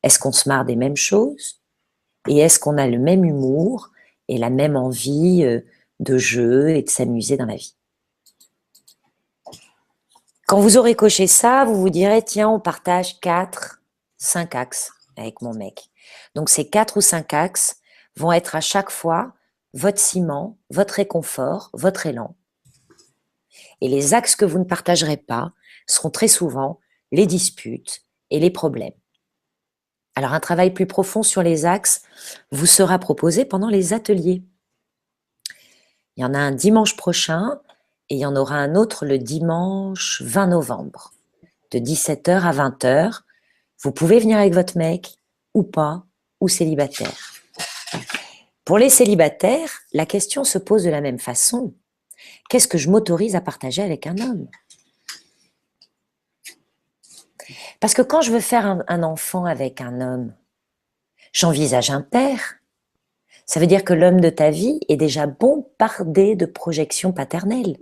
Est-ce qu'on se marre des mêmes choses? Et est-ce qu'on a le même humour et la même envie de jeu et de s'amuser dans la vie? Quand vous aurez coché ça, vous vous direz, tiens, on partage 4, 5 axes avec mon mec. Donc ces 4 ou 5 axes vont être à chaque fois votre ciment, votre réconfort, votre élan. Et les axes que vous ne partagerez pas seront très souvent les disputes et les problèmes. Alors un travail plus profond sur les axes vous sera proposé pendant les ateliers. Il y en a un dimanche prochain et il y en aura un autre le dimanche 20 novembre, de 17h à 20h. Vous pouvez venir avec votre mec ou pas, ou célibataire. Pour les célibataires, la question se pose de la même façon. Qu'est-ce que je m'autorise à partager avec un homme? Parce que quand je veux faire un enfant avec un homme, j'envisage un père, Ça veut dire que l'homme de ta vie est déjà bombardé de projections paternelles.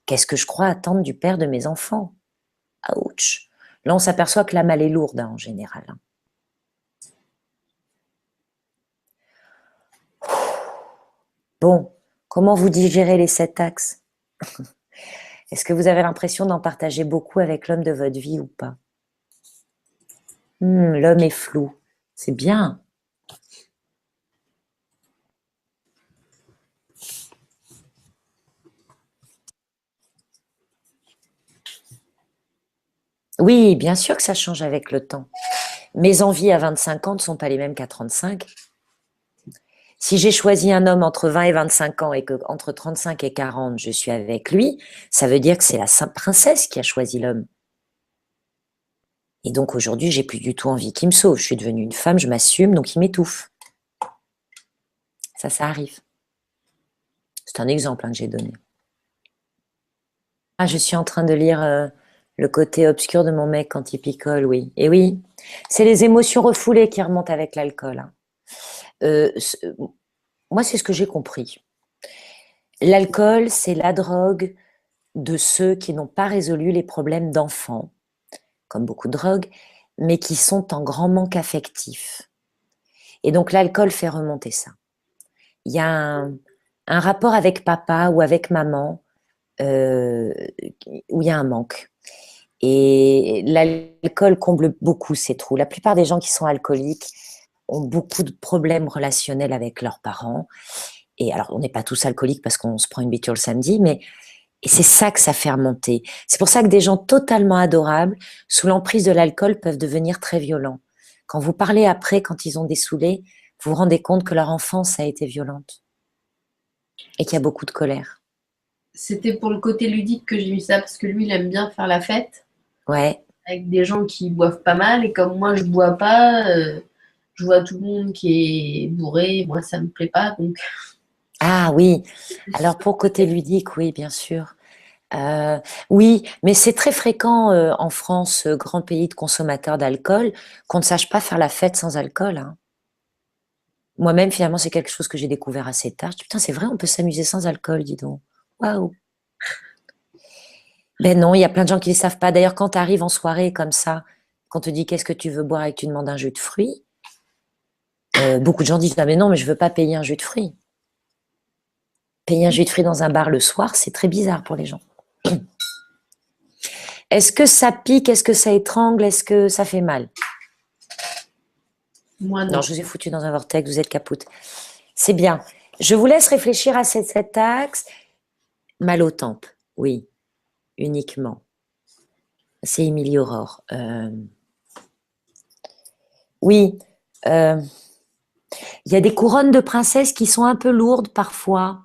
Qu'est-ce que je crois attendre du père de mes enfants? Ouch. Là, on s'aperçoit que la malle est lourde en général. Bon, comment vous digérez les 7 axes? Est-ce que vous avez l'impression d'en partager beaucoup avec l'homme de votre vie ou pas? L'homme est flou. C'est bien. Oui, bien sûr que ça change avec le temps. Mes envies à 25 ans ne sont pas les mêmes qu'à 35. Si j'ai choisi un homme entre 20 et 25 ans et qu'entre 35 et 40, je suis avec lui, ça veut dire que c'est la sainte princesse qui a choisi l'homme. Et donc aujourd'hui, j'ai plus du tout envie qu'il me sauve. Je suis devenue une femme, je m'assume, donc il m'étouffe. Ça arrive. C'est un exemple que j'ai donné. Ah, je suis en train de lire le côté obscur de mon mec quand il picole, oui. Et oui, c'est les émotions refoulées qui remontent avec l'alcool. Moi, c'est ce que j'ai compris. L'alcool, c'est la drogue de ceux qui n'ont pas résolu les problèmes d'enfants, comme beaucoup de drogues, mais qui sont en grand manque affectif. Et donc, l'alcool fait remonter ça. Il y a un rapport avec papa ou avec maman où il y a un manque. Et l'alcool comble beaucoup ces trous. La plupart des gens qui sont alcooliques ont beaucoup de problèmes relationnels avec leurs parents. Et alors, on n'est pas tous alcooliques parce qu'on se prend une biture le samedi, mais et c'est ça que ça fait remonter. C'est pour ça que des gens totalement adorables, sous l'emprise de l'alcool, peuvent devenir très violents. Quand vous parlez après, quand ils ont des saoulés, vous vous rendez compte que leur enfance a été violente et qu'il y a beaucoup de colère. C'était pour le côté ludique que j'ai mis ça, parce que lui, il aime bien faire la fête. Ouais. Avec des gens qui boivent pas mal, et comme moi, je bois pas, je vois tout le monde qui est bourré, moi, ça me plaît pas, donc... Ah oui, alors pour côté ludique, oui, bien sûr. Oui, mais c'est très fréquent en France, grand pays de consommateurs d'alcool, qu'on ne sache pas faire la fête sans alcool. Hein. Moi-même, finalement, c'est quelque chose que j'ai découvert assez tard. Je dis, putain, c'est vrai, on peut s'amuser sans alcool, dis donc. Waouh. Ben non, il y a plein de gens qui ne le savent pas. D'ailleurs, quand tu arrives en soirée comme ça, qu'on te dit qu'est-ce que tu veux boire et que tu demandes un jus de fruits, beaucoup de gens disent, ah mais non, mais je veux pas payer un jus de fruits. Payer un jus de fruits dans un bar le soir, c'est très bizarre pour les gens. Est-ce que ça pique? Est-ce que ça étrangle? Est-ce que ça fait mal? Moi, non. Non, je vous ai foutu dans un vortex, vous êtes capoute. C'est bien. Je vous laisse réfléchir à cet axe. Mal aux tempes, oui, uniquement. C'est Émilie Aurore. Oui, il y a des couronnes de princesse qui sont un peu lourdes parfois.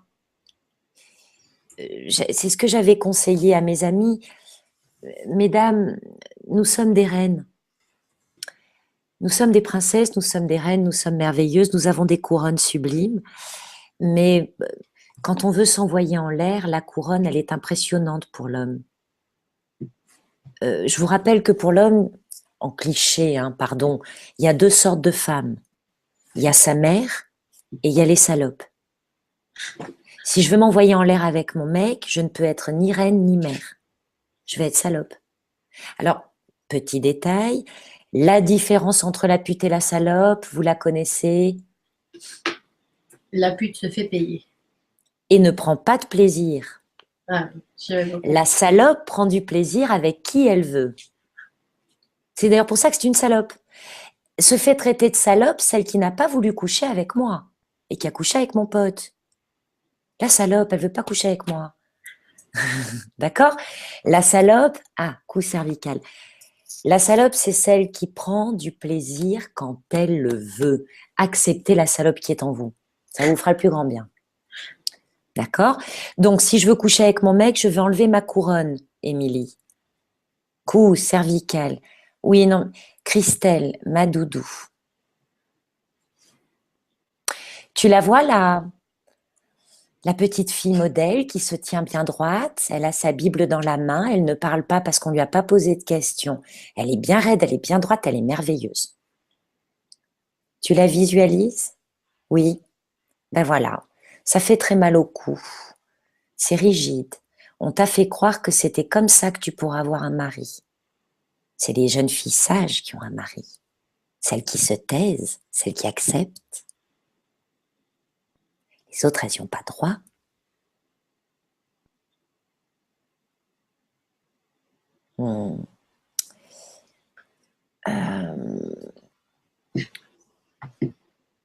C'est ce que j'avais conseillé à mes amis. Mesdames, nous sommes des reines. Nous sommes des princesses, nous sommes des reines, nous sommes merveilleuses, nous avons des couronnes sublimes. Mais quand on veut s'envoyer en l'air, la couronne, elle est impressionnante pour l'homme. Je vous rappelle que pour l'homme, en cliché, hein, pardon, il y a 2 sortes de femmes. Il y a sa mère et il y a les salopes. Si je veux m'envoyer en l'air avec mon mec, je ne peux être ni reine ni mère. Je vais être salope. Alors, petit détail, la différence entre la pute et la salope, vous la connaissez? La pute se fait payer. Et ne prend pas de plaisir. Ah, la salope prend du plaisir avec qui elle veut. C'est d'ailleurs pour ça que c'est une salope. Se fait traiter de salope celle qui n'a pas voulu coucher avec moi et qui a couché avec mon pote. La salope, elle veut pas coucher avec moi. D'accord? La salope, coup cervical. La salope, c'est celle qui prend du plaisir quand elle le veut. Acceptez la salope qui est en vous. Ça vous fera le plus grand bien. D'accord? Donc, si je veux coucher avec mon mec, je vais enlever ma couronne, Émilie. Cou cervical. Oui, non. Christelle, ma doudou. Tu la vois là? La petite fille modèle qui se tient bien droite, elle a sa Bible dans la main, elle ne parle pas parce qu'on ne lui a pas posé de questions. Elle est bien raide, elle est bien droite, elle est merveilleuse. Tu la visualises? Oui. Ben voilà, ça fait très mal au cou. C'est rigide. On t'a fait croire que c'était comme ça que tu pourras avoir un mari. C'est les jeunes filles sages qui ont un mari. Celles qui se taisent, celles qui acceptent. Les autres, elles n'y ont pas droit.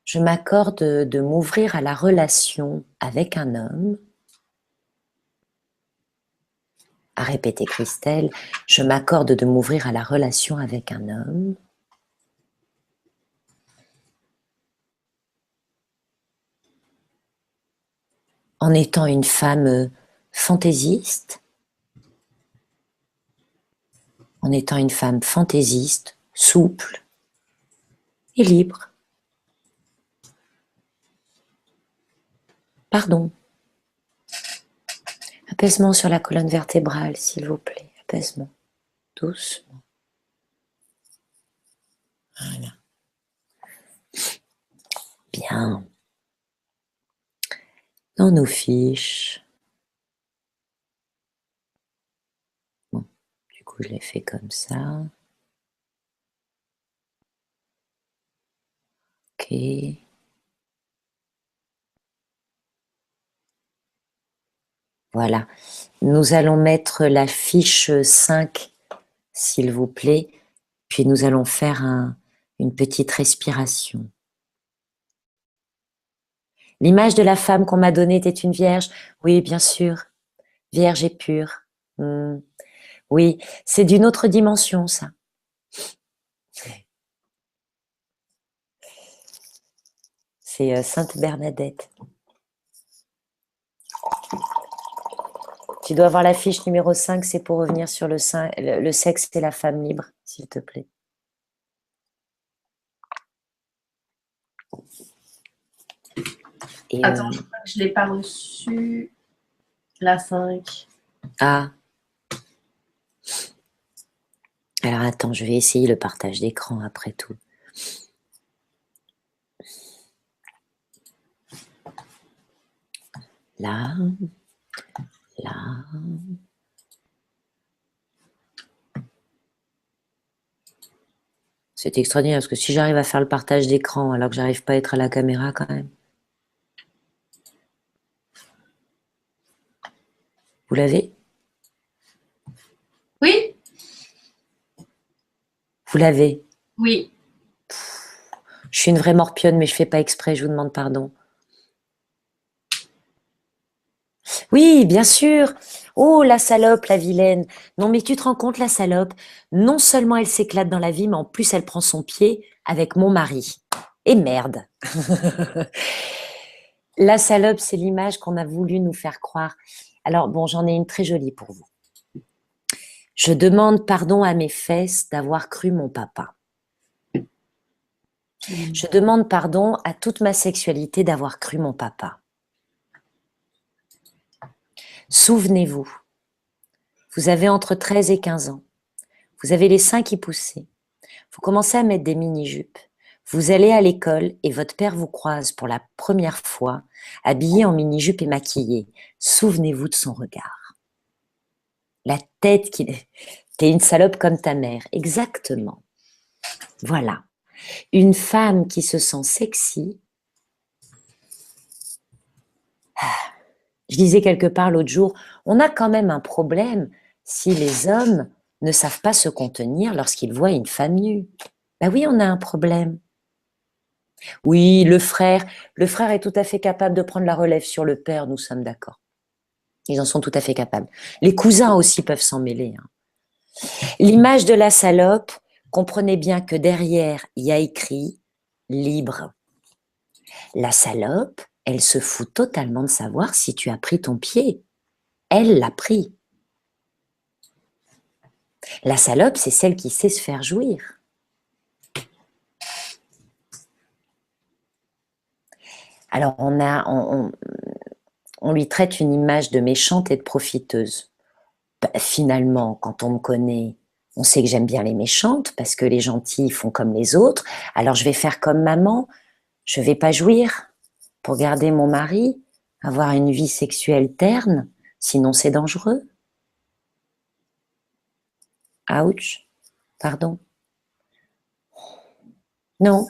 Je m'accorde de m'ouvrir à la relation avec un homme. À répéter Christelle, je m'accorde de m'ouvrir à la relation avec un homme. En étant une femme fantaisiste, en étant une femme fantaisiste, souple et libre. Pardon. Apaisement sur la colonne vertébrale, s'il vous plaît. Apaisement. Doucement. Voilà. Bien. Dans nos fiches. Bon, du coup, je l'ai fait comme ça. Ok. Voilà. Nous allons mettre la fiche 5, s'il vous plaît. Puis nous allons faire une petite respiration. L'image de la femme qu'on m'a donnée était une vierge. Oui, bien sûr. Vierge et pure. Oui, c'est d'une autre dimension, ça. C'est Sainte Bernadette. Tu dois avoir la fiche numéro 5, c'est pour revenir sur le sexe et la femme libre, s'il te plaît. Et attends, je crois que je ne l'ai pas reçu. La 5. Ah. Alors attends, je vais essayer le partage d'écran après tout. Là. Là. C'est extraordinaire parce que si j'arrive à faire le partage d'écran alors que j'arrive pas à être à la caméra quand même. Vous l'avez? Oui. Vous l'avez? Oui. Je suis une vraie morpionne, mais je fais pas exprès, je vous demande pardon. Oui, bien sûr. Oh, la salope, la vilaine. Non, mais tu te rends compte, la salope, non seulement elle s'éclate dans la vie, mais en plus elle prend son pied avec mon mari. Et merde. La salope, c'est l'image qu'on a voulu nous faire croire. Alors, bon, j'en ai une très jolie pour vous. Je demande pardon à mes fesses d'avoir cru mon papa. Je demande pardon à toute ma sexualité d'avoir cru mon papa. Souvenez-vous, vous avez entre 13 et 15 ans. Vous avez les seins qui poussaient. Vous commencez à mettre des mini-jupes. Vous allez à l'école et votre père vous croise pour la première fois, habillé en mini-jupe et maquillé. Souvenez-vous de son regard. La tête qui... T'es une salope comme ta mère. Exactement. Voilà. Une femme qui se sent sexy. Je disais quelque part l'autre jour, on a quand même un problème si les hommes ne savent pas se contenir lorsqu'ils voient une femme nue. Ben oui, on a un problème. Oui, le frère est tout à fait capable de prendre la relève sur le père, nous sommes d'accord. Ils en sont tout à fait capables. Les cousins aussi peuvent s'en mêler. L'image de la salope, comprenez bien que derrière, il y a écrit « libre ». La salope, elle se fout totalement de savoir si tu as pris ton pied. Elle l'a pris. La salope, c'est celle qui sait se faire jouir. Alors, on lui traite une image de méchante et de profiteuse. Bah, finalement, quand on me connaît, on sait que j'aime bien les méchantes parce que les gentils font comme les autres. Alors, je vais faire comme maman. Je vais pas jouir pour garder mon mari, avoir une vie sexuelle terne, sinon c'est dangereux. Ouch, pardon. Non.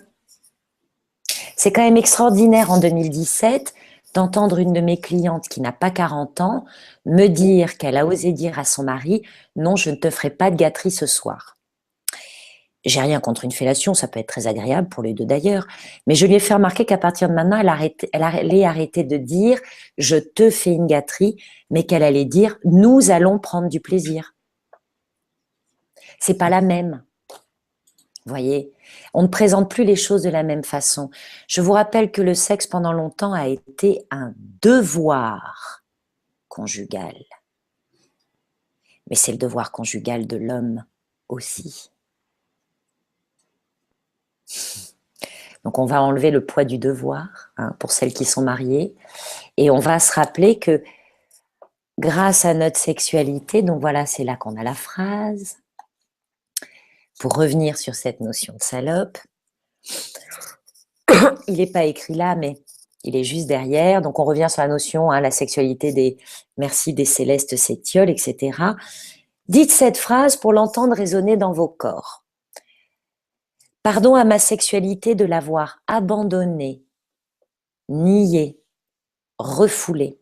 C'est quand même extraordinaire en 2017 d'entendre une de mes clientes qui n'a pas 40 ans me dire qu'elle a osé dire à son mari « Non, je ne te ferai pas de gâterie ce soir ». J'ai rien contre une fellation, ça peut être très agréable pour les deux d'ailleurs, mais je lui ai fait remarquer qu'à partir de maintenant, elle allait arrêter de dire « je te fais une gâterie », mais qu'elle allait dire « nous allons prendre du plaisir ». C'est pas la même. Vous voyez, on ne présente plus les choses de la même façon. Je vous rappelle que le sexe pendant longtemps a été un devoir conjugal. Mais c'est le devoir conjugal de l'homme aussi. Donc on va enlever le poids du devoir pour celles qui sont mariées et on va se rappeler que grâce à notre sexualité, donc voilà, c'est là qu'on a la phrase, pour revenir sur cette notion de salope, il n'est pas écrit là, mais il est juste derrière. Donc on revient sur la notion, la sexualité des merci des célestes sétioles, etc. Dites cette phrase pour l'entendre résonner dans vos corps. Pardon à ma sexualité de l'avoir abandonnée, niée, refoulée.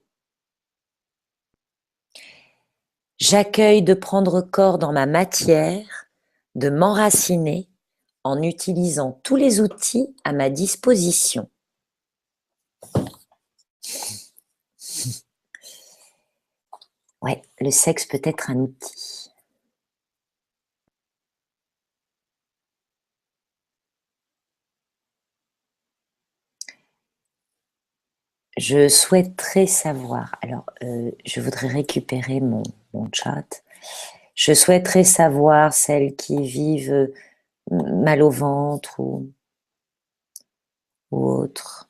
J'accueille de prendre corps dans ma matière, de m'enraciner en utilisant tous les outils à ma disposition. Ouais, le sexe peut être un outil. Je souhaiterais savoir, alors je voudrais récupérer mon chat, je souhaiterais savoir celles qui vivent mal au ventre ou autre.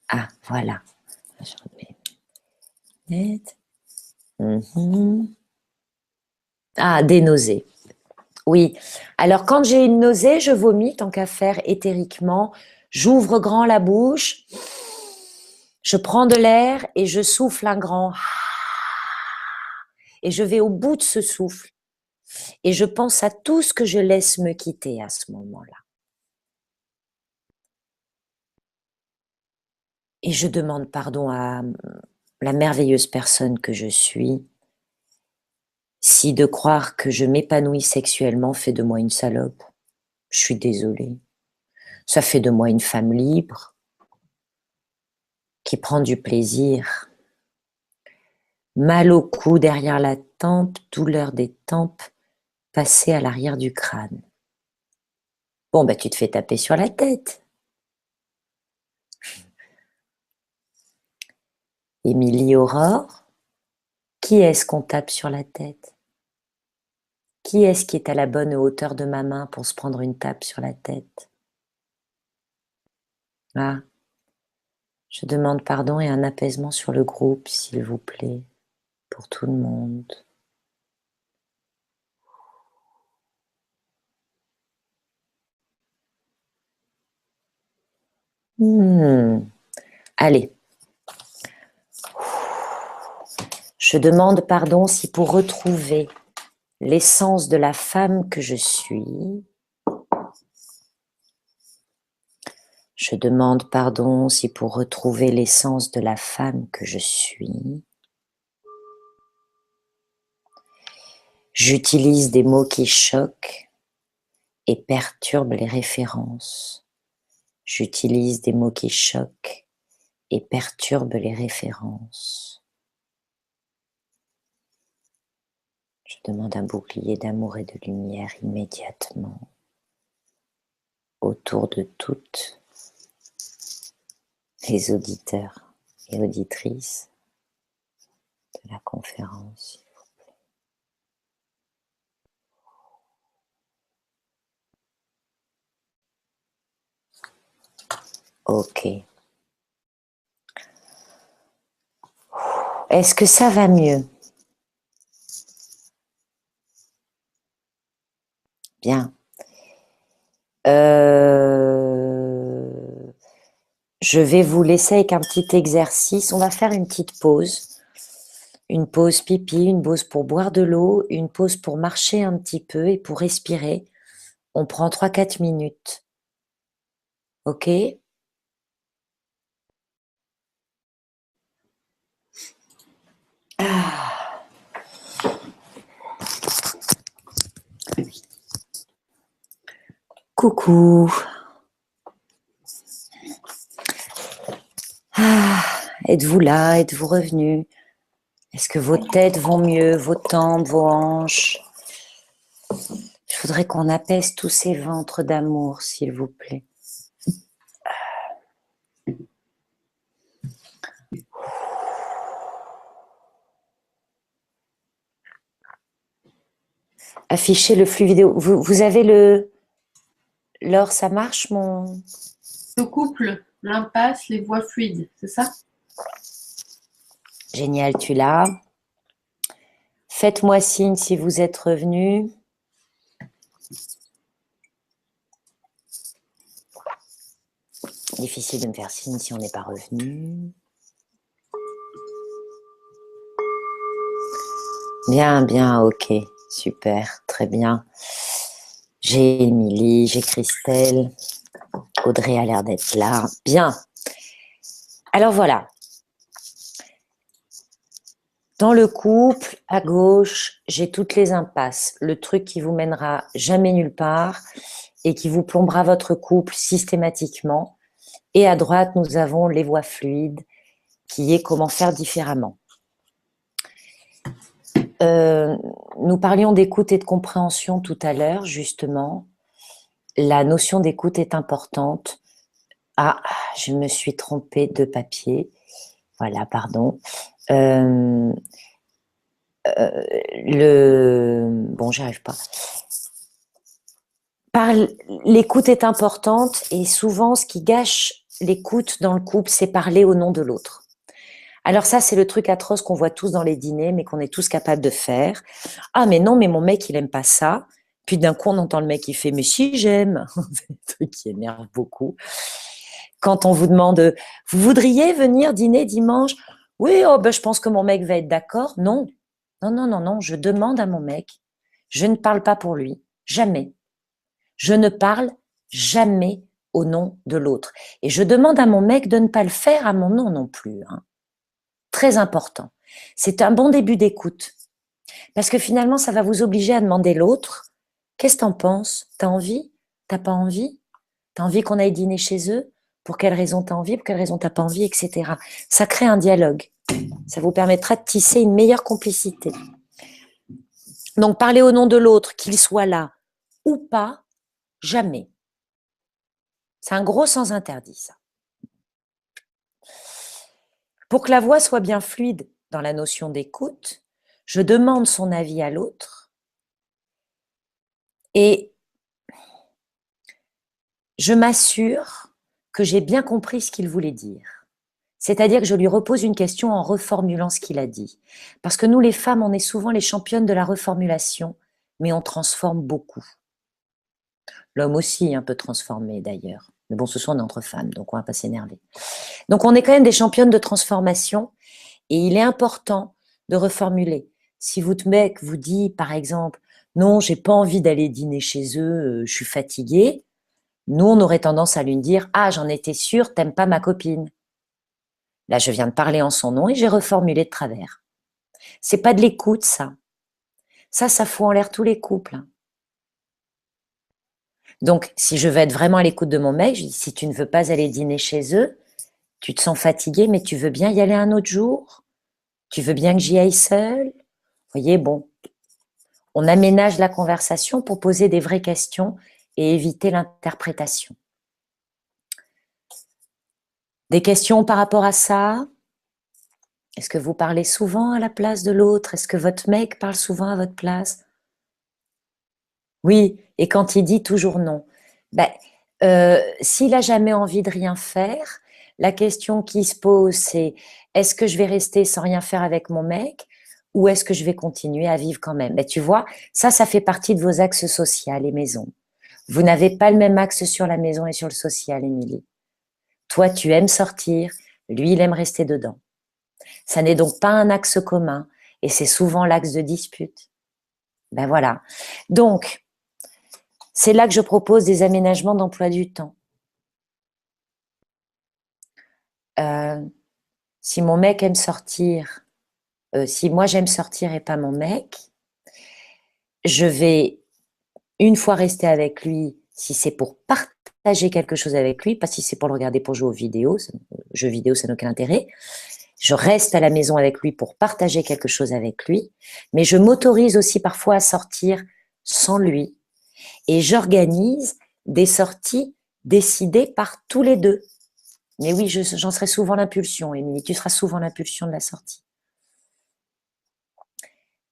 Ah, voilà. Je remets. Ah, des nausées. Oui. Alors, quand j'ai une nausée, je vomis, tant qu'à faire éthériquement. J'ouvre grand la bouche, je prends de l'air et je souffle un grand. Et je vais au bout de ce souffle. Et je pense à tout ce que je laisse me quitter à ce moment-là. Et je demande pardon à la merveilleuse personne que je suis, si de croire que je m'épanouis sexuellement fait de moi une salope. Je suis désolée. Ça fait de moi une femme libre, qui prend du plaisir. Mal au cou derrière la tempe, douleur des tempes, passée à l'arrière du crâne. Bon, tu te fais taper sur la tête. Émilie Aurore, qui est-ce qu'on tape sur la tête? Qui est-ce qui est à la bonne hauteur de ma main pour se prendre une tape sur la tête? Ah, je demande pardon et un apaisement sur le groupe, s'il vous plaît, pour tout le monde. Allez. Je demande pardon si pour retrouver l'essence de la femme que je suis, je demande pardon si pour retrouver l'essence de la femme que je suis, j'utilise des mots qui choquent et perturbent les références. J'utilise des mots qui choquent et perturbent les références. Je demande un bouclier d'amour et de lumière immédiatement autour de toutes les auditeurs et auditrices de la conférence, s'il vous plaît. Ok. Est-ce que ça va mieux? Bien. Je vais vous laisser avec un petit exercice. On va faire une petite pause. Une pause pipi, une pause pour boire de l'eau, une pause pour marcher un petit peu et pour respirer. On prend 3-4 minutes. OK? Ah. Coucou. Ah. Êtes-vous là? Êtes-vous revenu? Est-ce que vos têtes vont mieux, vos tempes, vos hanches? Je voudrais qu'on apaise tous ces ventres d'amour, s'il vous plaît. Affichez le flux vidéo. Vous avez Laure, ça marche mon... Le couple, l'impasse, les voies fluides, c'est ça? Génial, tu l'as. Faites-moi signe si vous êtes revenu. Difficile de me faire signe si on n'est pas revenu. Bien, bien, ok. Super, très bien. J'ai Émilie, j'ai Christelle. Audrey a l'air d'être là. Bien. Alors voilà. Dans le couple, à gauche, j'ai toutes les impasses. Le truc qui vous mènera jamais nulle part et qui vous plombera votre couple systématiquement. Et à droite, nous avons les voies fluides, qui est comment faire différemment. Nous parlions d'écoute et de compréhension tout à l'heure, justement. La notion d'écoute est importante. Ah, je me suis trompée de papier. Voilà, pardon. Bon, j'y arrive pas. L'écoute est importante et souvent, ce qui gâche l'écoute dans le couple, c'est parler au nom de l'autre. Alors ça, c'est le truc atroce qu'on voit tous dans les dîners, mais qu'on est tous capables de faire. Ah, mais non, mais mon mec, il aime pas ça. Puis d'un coup, on entend le mec qui fait « mais si, j'aime ». C'est un truc qui énerve beaucoup. Quand on vous demande « vous voudriez venir dîner dimanche ?» Oui, oh, ben, je pense que mon mec va être d'accord. Non, non, non, non, non, je demande à mon mec. Je ne parle pas pour lui, jamais. Je ne parle jamais au nom de l'autre. Et je demande à mon mec de ne pas le faire à mon nom non plus. Hein. Très important. C'est un bon début d'écoute. Parce que finalement, ça va vous obliger à demander l'autre. Qu'est-ce que t'en penses? T'as envie? T'as pas envie? T'as envie qu'on aille dîner chez eux? Pour quelle raison t'as envie? Pour quelle raison t'as pas envie? Etc. Ça crée un dialogue. Ça vous permettra de tisser une meilleure complicité. Donc, parler au nom de l'autre, qu'il soit là ou pas, jamais. C'est un gros sans interdit, ça. Pour que la voix soit bien fluide dans la notion d'écoute, je demande son avis à l'autre et je m'assure que j'ai bien compris ce qu'il voulait dire. C'est-à-dire que je lui repose une question en reformulant ce qu'il a dit. Parce que nous, les femmes, on est souvent les championnes de la reformulation, mais on transforme beaucoup. L'homme aussi un peu transformé d'ailleurs. Mais bon, ce sont entre femmes, donc on va pas s'énerver. Donc on est quand même des championnes de transformation et il est important de reformuler. Si votre mec vous dit, par exemple, non, j'ai pas envie d'aller dîner chez eux, je suis fatiguée, nous, on aurait tendance à lui dire, ah, j'en étais sûre, t'aimes pas ma copine. Là, je viens de parler en son nom et j'ai reformulé de travers. C'est pas de l'écoute, ça. Ça fout en l'air tous les couples. Donc, si je veux être vraiment à l'écoute de mon mec, je dis, si tu ne veux pas aller dîner chez eux, tu te sens fatigué, mais tu veux bien y aller un autre jour? Tu veux bien que j'y aille seule? Vous voyez, bon, on aménage la conversation pour poser des vraies questions et éviter l'interprétation. Des questions par rapport à ça? Est-ce que vous parlez souvent à la place de l'autre? Est-ce que votre mec parle souvent à votre place? Oui, et quand il dit toujours non, ben, s'il n'a jamais envie de rien faire, la question qui se pose, c'est est-ce que je vais rester sans rien faire avec mon mec ou est-ce que je vais continuer à vivre quand même? Ben, tu vois, ça fait partie de vos axes sociaux et maison. Vous n'avez pas le même axe sur la maison et sur le social, Émilie. Toi, tu aimes sortir, lui, il aime rester dedans. Ça n'est donc pas un axe commun et c'est souvent l'axe de dispute. Ben voilà. Donc, c'est là que je propose des aménagements d'emploi du temps. Si mon mec aime sortir, si moi j'aime sortir et pas mon mec, je vais une fois rester avec lui si c'est pour partager quelque chose avec lui, pas si c'est pour le regarder pour jouer aux vidéos, jeux vidéo ça n'a aucun intérêt. Je reste à la maison avec lui pour partager quelque chose avec lui, mais je m'autorise aussi parfois à sortir sans lui et j'organise des sorties décidées par tous les deux. Mais oui, j'en serai souvent l'impulsion, Émilie, tu seras souvent l'impulsion de la sortie.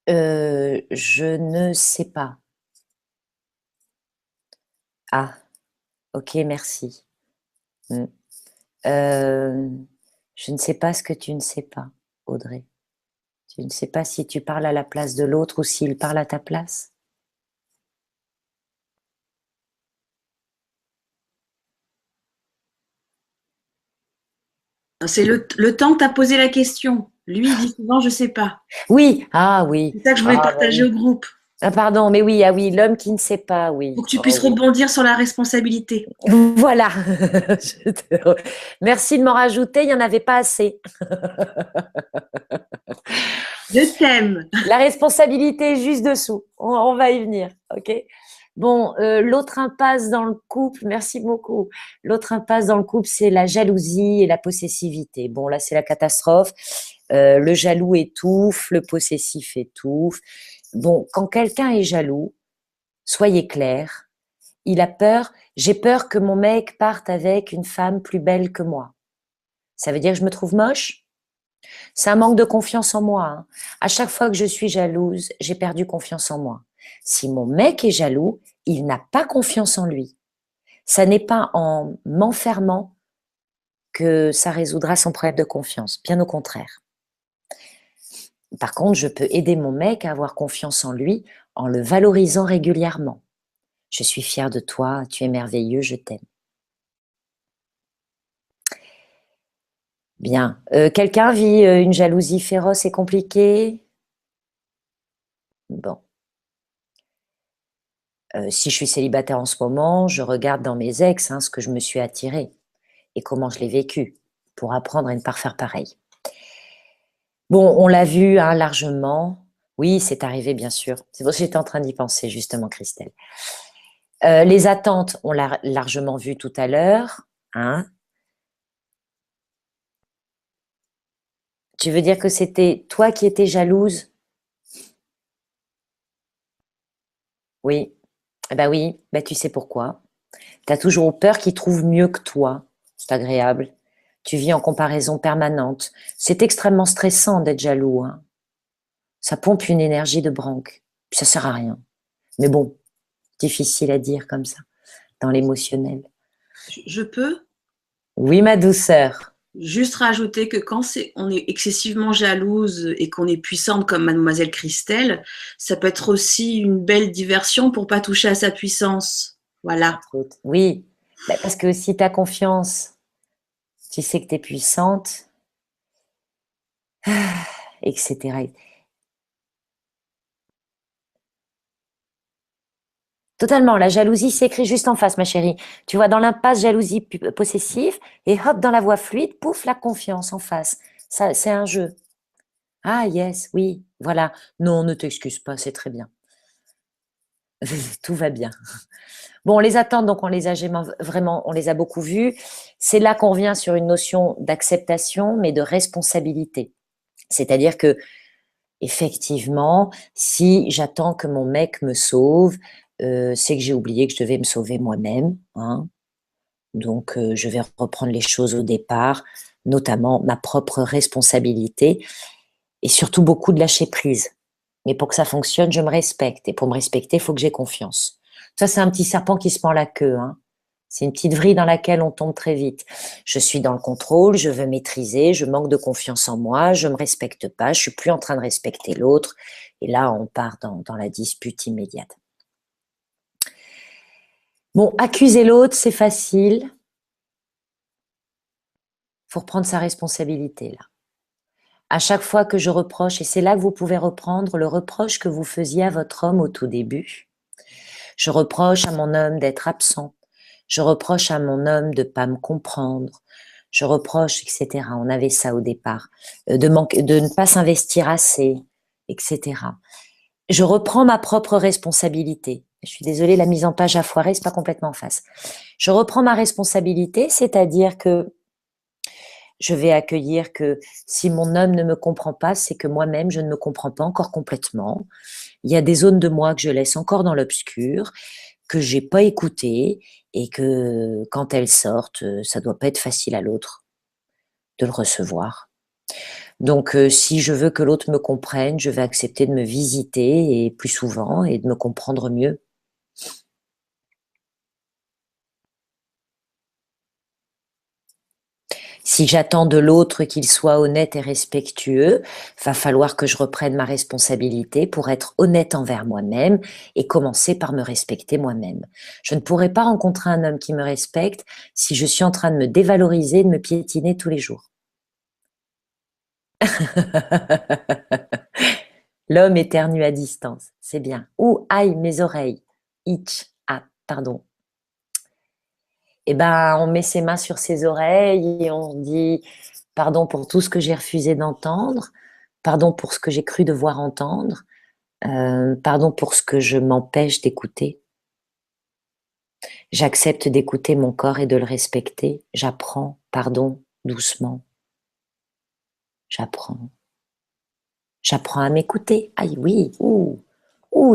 Je ne sais pas. Ah, ok, merci. Je ne sais pas ce que tu ne sais pas, Audrey. Tu ne sais pas si tu parles à la place de l'autre ou s'il parle à ta place. C'est le temps que tu as posé la question. Lui, il dit souvent, je sais pas. Oui, ah oui. C'est ça que je voulais Ah, partager oui. au groupe. Ah, pardon, mais oui, ah oui, l'homme qui ne sait pas, oui. Pour que tu Oh, puisses oui. rebondir sur la responsabilité. Voilà. Merci de m'en rajouter, il n'y en avait pas assez. Je t'aime. La responsabilité est juste dessous. On va y venir, ok? Bon, l'autre impasse dans le couple, merci beaucoup. L'autre impasse dans le couple, c'est la jalousie et la possessivité. Bon, là, c'est la catastrophe. Le jaloux étouffe, le possessif étouffe. Bon, quand quelqu'un est jaloux, soyez clair, il a peur. J'ai peur que mon mec parte avec une femme plus belle que moi. Ça veut dire que je me trouve moche? C'est un manque de confiance en moi, hein. À chaque fois que je suis jalouse, j'ai perdu confiance en moi. Si mon mec est jaloux, il n'a pas confiance en lui. Ça n'est pas en m'enfermant que ça résoudra son problème de confiance, bien au contraire. Par contre, je peux aider mon mec à avoir confiance en lui en le valorisant régulièrement. Je suis fière de toi, tu es merveilleux, je t'aime. Bien. Quelqu'un vit une jalousie féroce et compliquée? Bon. Si je suis célibataire en ce moment, je regarde dans mes ex ce que je me suis attiré et comment je l'ai vécu pour apprendre à ne pas refaire pareil. Bon, on l'a vu largement. Oui, c'est arrivé, bien sûr. C'est pour ça que j'étais en train d'y penser, justement, Christelle. Les attentes, on l'a largement vu tout à l'heure. Hein. Tu veux dire que c'était toi qui étais jalouse? Oui. Bah oui, bah tu sais pourquoi. Tu as toujours peur qu'il trouve mieux que toi. C'est agréable. Tu vis en comparaison permanente. C'est extrêmement stressant d'être jaloux. Hein. Ça pompe une énergie de branque. Ça sert à rien. Mais bon, difficile à dire comme ça, dans l'émotionnel. Je peux Oui, ma douceur. juste rajouter que quand on est excessivement jalouse et qu'on est puissante comme mademoiselle Christelle, ça peut être aussi une belle diversion pour pas toucher à sa puissance. Voilà. Oui, bah, parce que si tu as confiance, tu sais que tu es puissante, etc. Totalement, la jalousie s'écrit juste en face, ma chérie. Tu vois, dans l'impasse jalousie possessive, et hop, dans la voie fluide, pouf, la confiance en face. Ça, c'est un jeu. Ah, yes, oui, voilà. Non, ne t'excuse pas, c'est très bien. Tout va bien. Bon, les attentes, donc on les a vraiment, on les a beaucoup vues. C'est là qu'on revient sur une notion d'acceptation, mais de responsabilité. C'est-à-dire que, effectivement, si j'attends que mon mec me sauve, c'est que j'ai oublié que je devais me sauver moi-même. Hein. Donc, je vais reprendre les choses au départ, notamment ma propre responsabilité et surtout beaucoup de lâcher prise. Mais pour que ça fonctionne, je me respecte. Et pour me respecter, il faut que j'ai confiance. Ça, c'est un petit serpent qui se mord la queue. Hein. C'est une petite vrille dans laquelle on tombe très vite. Je suis dans le contrôle, je veux maîtriser, je manque de confiance en moi, je me respecte pas, je suis plus en train de respecter l'autre. Et là, on part dans la dispute immédiate. Bon, accuser l'autre, c'est facile. Il faut reprendre sa responsabilité, là. À chaque fois que je reproche, et c'est là que vous pouvez reprendre le reproche que vous faisiez à votre homme au tout début. Je reproche à mon homme d'être absent. Je reproche à mon homme de pas me comprendre. Je reproche, etc. On avait ça au départ. De ne pas s'investir assez, etc. Je reprends ma propre responsabilité. Je suis désolée, la mise en page a foiré, c'est pas complètement en face. Je reprends ma responsabilité, c'est-à-dire que je vais accueillir que si mon homme ne me comprend pas, c'est que moi-même, je ne me comprends pas encore complètement. Il y a des zones de moi que je laisse encore dans l'obscur, que j'ai pas écoutées, et que quand elles sortent, ça doit pas être facile à l'autre de le recevoir. Donc, si je veux que l'autre me comprenne, je vais accepter de me visiter et plus souvent et de me comprendre mieux. Si j'attends de l'autre qu'il soit honnête et respectueux, va falloir que je reprenne ma responsabilité pour être honnête envers moi-même et commencer par me respecter moi-même. Je ne pourrai pas rencontrer un homme qui me respecte si je suis en train de me dévaloriser, de me piétiner tous les jours. L'homme éternue à distance, c'est bien. Ou aïe, mes oreilles. Itch, ah, pardon. Eh ben, on met ses mains sur ses oreilles et on dit pardon pour tout ce que j'ai refusé d'entendre, pardon pour ce que j'ai cru devoir entendre, pardon pour ce que je m'empêche d'écouter. J'accepte d'écouter mon corps et de le respecter. J'apprends, pardon, doucement. J'apprends. J'apprends à m'écouter. Aïe, oui, ouh,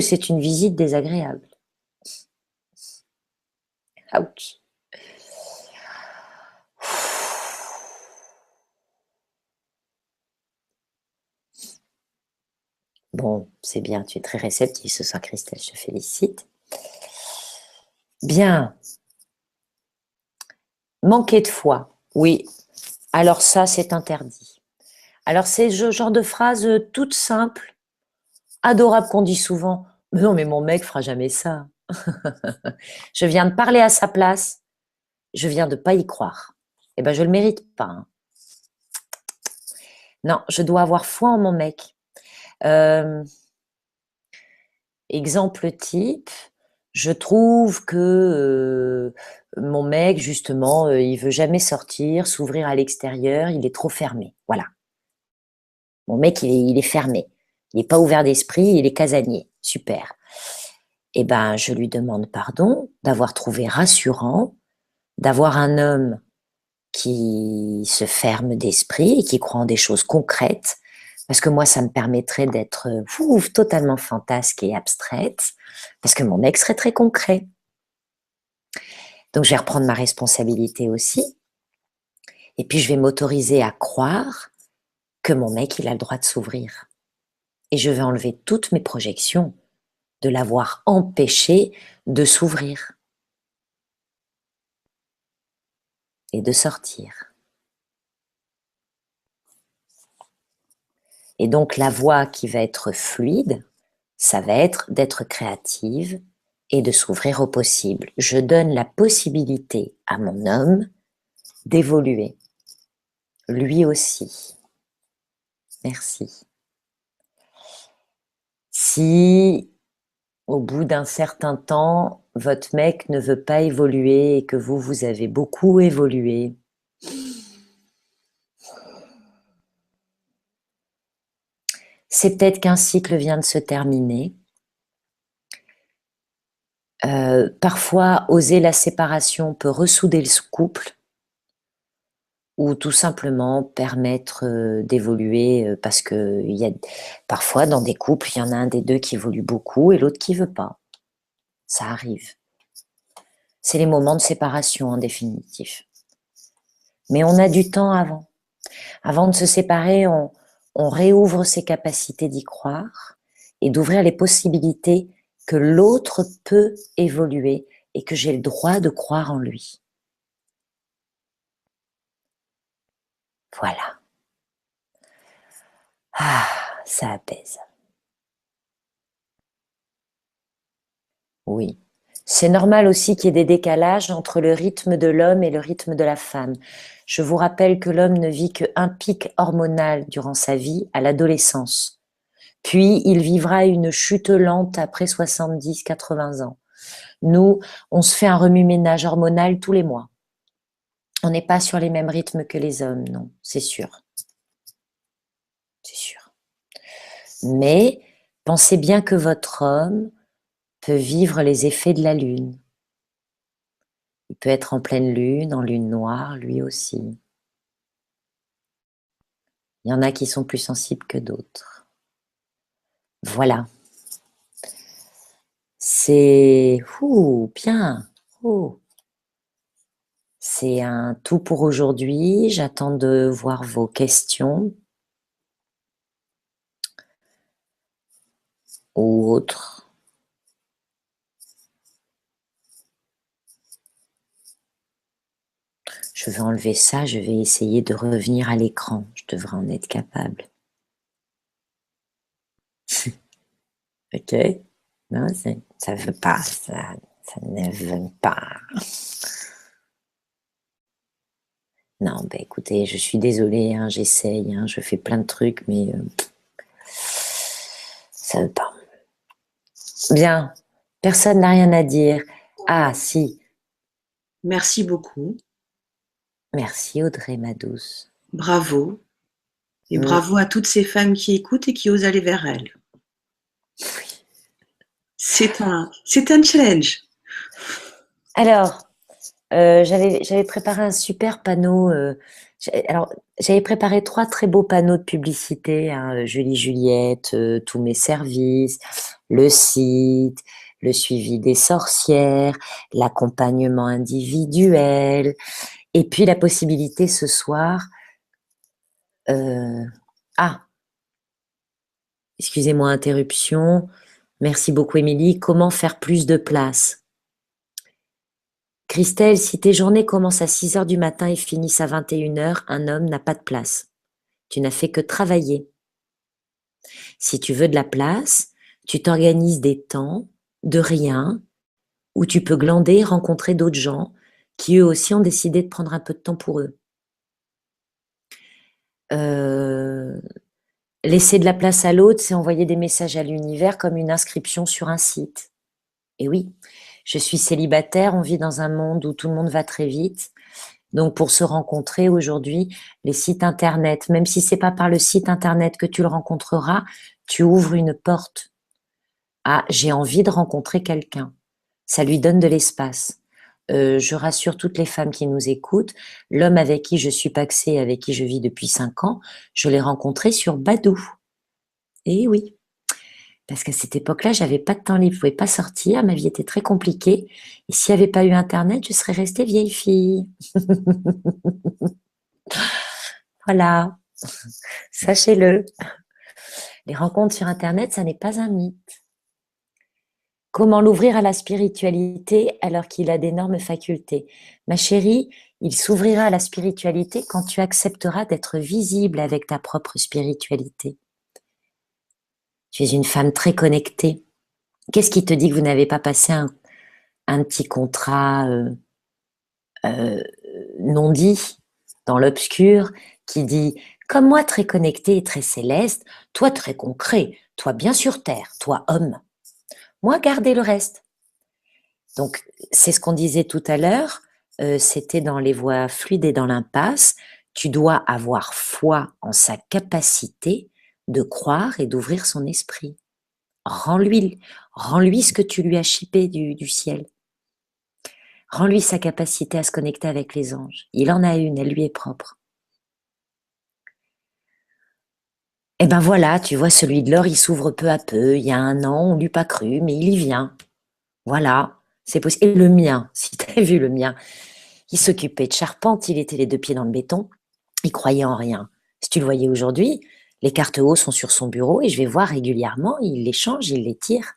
c'est une visite désagréable. Ouch. Bon, c'est bien, tu es très réceptive ce soir, Christelle, je te félicite. Bien. Manquer de foi, oui. Alors ça, c'est interdit. Alors c'est ce genre de phrase toute simple, adorable qu'on dit souvent. Mais non, mais mon mec fera jamais ça. Je viens de parler à sa place, je viens de pas y croire. Eh ben, je le mérite pas, hein. Non, je dois avoir foi en mon mec. Exemple type, je trouve que mon mec, justement, il veut jamais sortir, s'ouvrir à l'extérieur, il est trop fermé. Voilà. Mon mec, il est fermé. Il n'est pas ouvert d'esprit, il est casanier. Super. Eh ben, je lui demande pardon d'avoir trouvé rassurant, d'avoir un homme qui se ferme d'esprit et qui croit en des choses concrètes, parce que moi, ça me permettrait d'être totalement fantasque et abstraite, parce que mon mec serait très concret. Donc, je vais reprendre ma responsabilité aussi, et puis je vais m'autoriser à croire que mon mec, il a le droit de s'ouvrir. Et je vais enlever toutes mes projections de l'avoir empêché de s'ouvrir et de sortir. Et donc, la voie qui va être fluide, ça va être d'être créative et de s'ouvrir au possible. Je donne la possibilité à mon homme d'évoluer. Lui aussi. Merci. Si, au bout d'un certain temps, votre mec ne veut pas évoluer et que vous avez beaucoup évolué, c'est peut-être qu'un cycle vient de se terminer. Parfois, oser la séparation peut ressouder le couple ou tout simplement permettre d'évoluer parce que parfois dans des couples, il y en a un des deux qui évolue beaucoup et l'autre qui veut pas. Ça arrive. C'est les moments de séparation en définitive. Mais on a du temps avant. Avant de se séparer, on réouvre ses capacités d'y croire et d'ouvrir les possibilités que l'autre peut évoluer et que j'ai le droit de croire en lui. Voilà. Ah, ça apaise. Oui. C'est normal aussi qu'il y ait des décalages entre le rythme de l'homme et le rythme de la femme. Je vous rappelle que l'homme ne vit qu'un pic hormonal durant sa vie à l'adolescence. Puis, il vivra une chute lente après 70-80 ans. Nous, on se fait un remue-ménage hormonal tous les mois. On n'est pas sur les mêmes rythmes que les hommes, non, c'est sûr. C'est sûr. Mais pensez bien que votre homme peut vivre les effets de la lune. Il peut être en pleine lune, en lune noire, lui aussi. Il y en a qui sont plus sensibles que d'autres. Voilà. C'est bien. C'est un tout pour aujourd'hui. J'attends de voir vos questions ou autres. Je vais enlever ça, je vais essayer de revenir à l'écran. Je devrais en être capable. Ok? Non, ça veut pas, ça ne veut pas. Non, ben écoutez, je suis désolée, hein, j'essaye, hein, je fais plein de trucs, mais ça veut pas. Bien, personne n'a rien à dire. Ah, si. Merci beaucoup. Merci Audrey, ma douce. Bravo. Et bravo à toutes ces femmes qui écoutent et qui osent aller vers elles. Oui. C'est un challenge. Alors, j'avais préparé un super panneau. J'avais préparé 3 très beaux panneaux de publicité, hein, Julie Juliette, tous mes services, le site, le suivi des sorcières, l'accompagnement individuel, et puis la possibilité ce soir. Excusez-moi, interruption. Merci beaucoup, Émilie. Comment faire plus de place? Christelle, si tes journées commencent à 6 heures du matin et finissent à 21 heures, un homme n'a pas de place. Tu n'as fait que travailler. Si tu veux de la place, tu t'organises des temps de rien où tu peux glander, rencontrer d'autres gens qui eux aussi ont décidé de prendre un peu de temps pour eux. Laisser de la place à l'autre, c'est envoyer des messages à l'univers comme une inscription sur un site. Et oui, je suis célibataire, on vit dans un monde où tout le monde va très vite. Donc, pour se rencontrer aujourd'hui, les sites internet, même si c'est pas par le site internet que tu le rencontreras, tu ouvres une porte. Ah, j'ai envie de rencontrer quelqu'un. Ça lui donne de l'espace. Je rassure toutes les femmes qui nous écoutent, l'homme avec qui je suis paxée, avec qui je vis depuis 5 ans, je l'ai rencontré sur Badoo. Et oui, parce qu'à cette époque-là, j'avais pas de temps libre, je pouvais pas sortir, ma vie était très compliquée. Et s'il n'y avait pas eu Internet, je serais restée vieille fille. Voilà, sachez-le. Les rencontres sur Internet, ça n'est pas un mythe. Comment l'ouvrir à la spiritualité alors qu'il a d'énormes facultés? Ma chérie, il s'ouvrira à la spiritualité quand tu accepteras d'être visible avec ta propre spiritualité. Tu es une femme très connectée. Qu'est-ce qui te dit que vous n'avez pas passé un petit contrat non dit dans l'obscur qui dit comme moi très connecté et très céleste, toi très concret, toi bien sur terre, toi homme. Moi garder le reste. Donc c'est ce qu'on disait tout à l'heure, c'était dans les voies fluides et dans l'impasse. Tu dois avoir foi en sa capacité de croire et d'ouvrir son esprit. Rends-lui ce que tu lui as chippé du ciel. Rends-lui sa capacité à se connecter avec les anges. Il en a une, elle lui est propre. Et ben voilà, tu vois, celui de l'or, il s'ouvre peu à peu. Il y a 1 an, on lui pas cru, mais il y vient. Voilà, c'est possible. Et le mien, si tu as vu le mien, il s'occupait de charpente, il était les 2 pieds dans le béton, il croyait en rien. Si tu le voyais aujourd'hui, les cartes haut sont sur son bureau et je vais voir régulièrement, il les change, il les tire.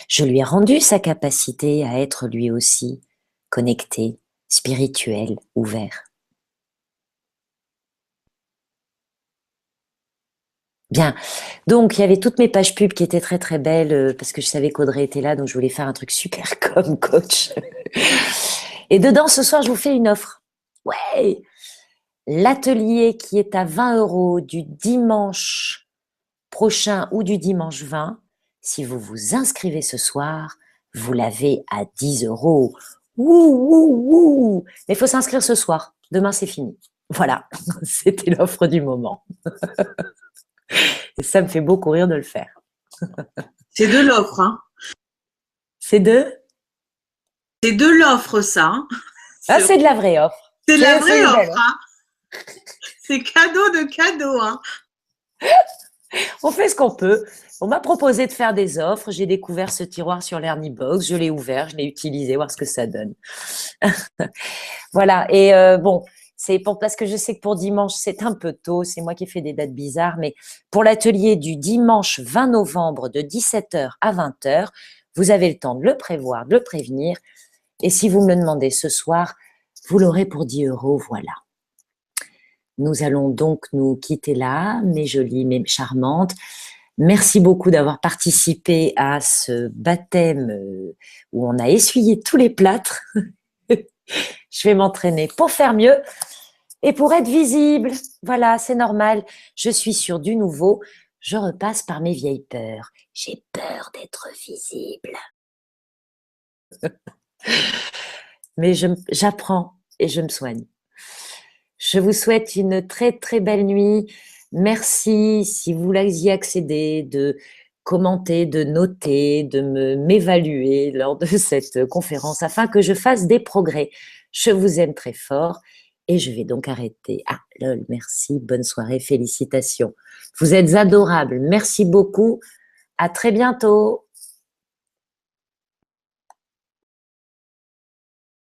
Je lui ai rendu sa capacité à être lui aussi connecté, spirituel, ouvert. Bien, donc il y avait toutes mes pages pubs qui étaient très très belles parce que je savais qu'Audrey était là, donc je voulais faire un truc super comme coach. Et dedans, ce soir, je vous fais une offre. Ouais, l'atelier qui est à 20 € du dimanche prochain ou du dimanche 20, si vous vous inscrivez ce soir, vous l'avez à 10 €. Wouh, wouh, wouh. Mais il faut s'inscrire ce soir. Demain, c'est fini. Voilà, c'était l'offre du moment. Et ça me fait beaucoup rire de le faire. C'est de l'offre, hein. C'est de C'est de l'offre, ça. Hein. Ah, c'est de la vraie offre. C'est de la vraie une belle offre, hein. C'est cadeau de cadeau, hein. On fait ce qu'on peut. On m'a proposé de faire des offres. J'ai découvert ce tiroir sur l'Ernibox. Je l'ai ouvert, je l'ai utilisé, voir ce que ça donne. Voilà. Et bon, c'est parce que je sais que pour dimanche, c'est un peu tôt. C'est moi qui ai fait des dates bizarres. Mais pour l'atelier du dimanche 20 novembre de 17h à 20h, vous avez le temps de le prévoir, de le prévenir. Et si vous me le demandez ce soir, vous l'aurez pour 10 €. Voilà. Nous allons donc nous quitter là, mes jolies, mes charmantes. Merci beaucoup d'avoir participé à ce baptême où on a essuyé tous les plâtres. Je vais m'entraîner pour faire mieux et pour être visible. Voilà, c'est normal. Je suis sur du nouveau. Je repasse par mes vieilles peurs. J'ai peur d'être visible. Mais j'apprends et je me soigne. Je vous souhaite une très très belle nuit. Merci si vous y accédez de commenter, de noter, de m'évaluer lors de cette conférence afin que je fasse des progrès. Je vous aime très fort et je vais donc arrêter. Ah, lol, merci, bonne soirée, félicitations. Vous êtes adorables. Merci beaucoup. À très bientôt.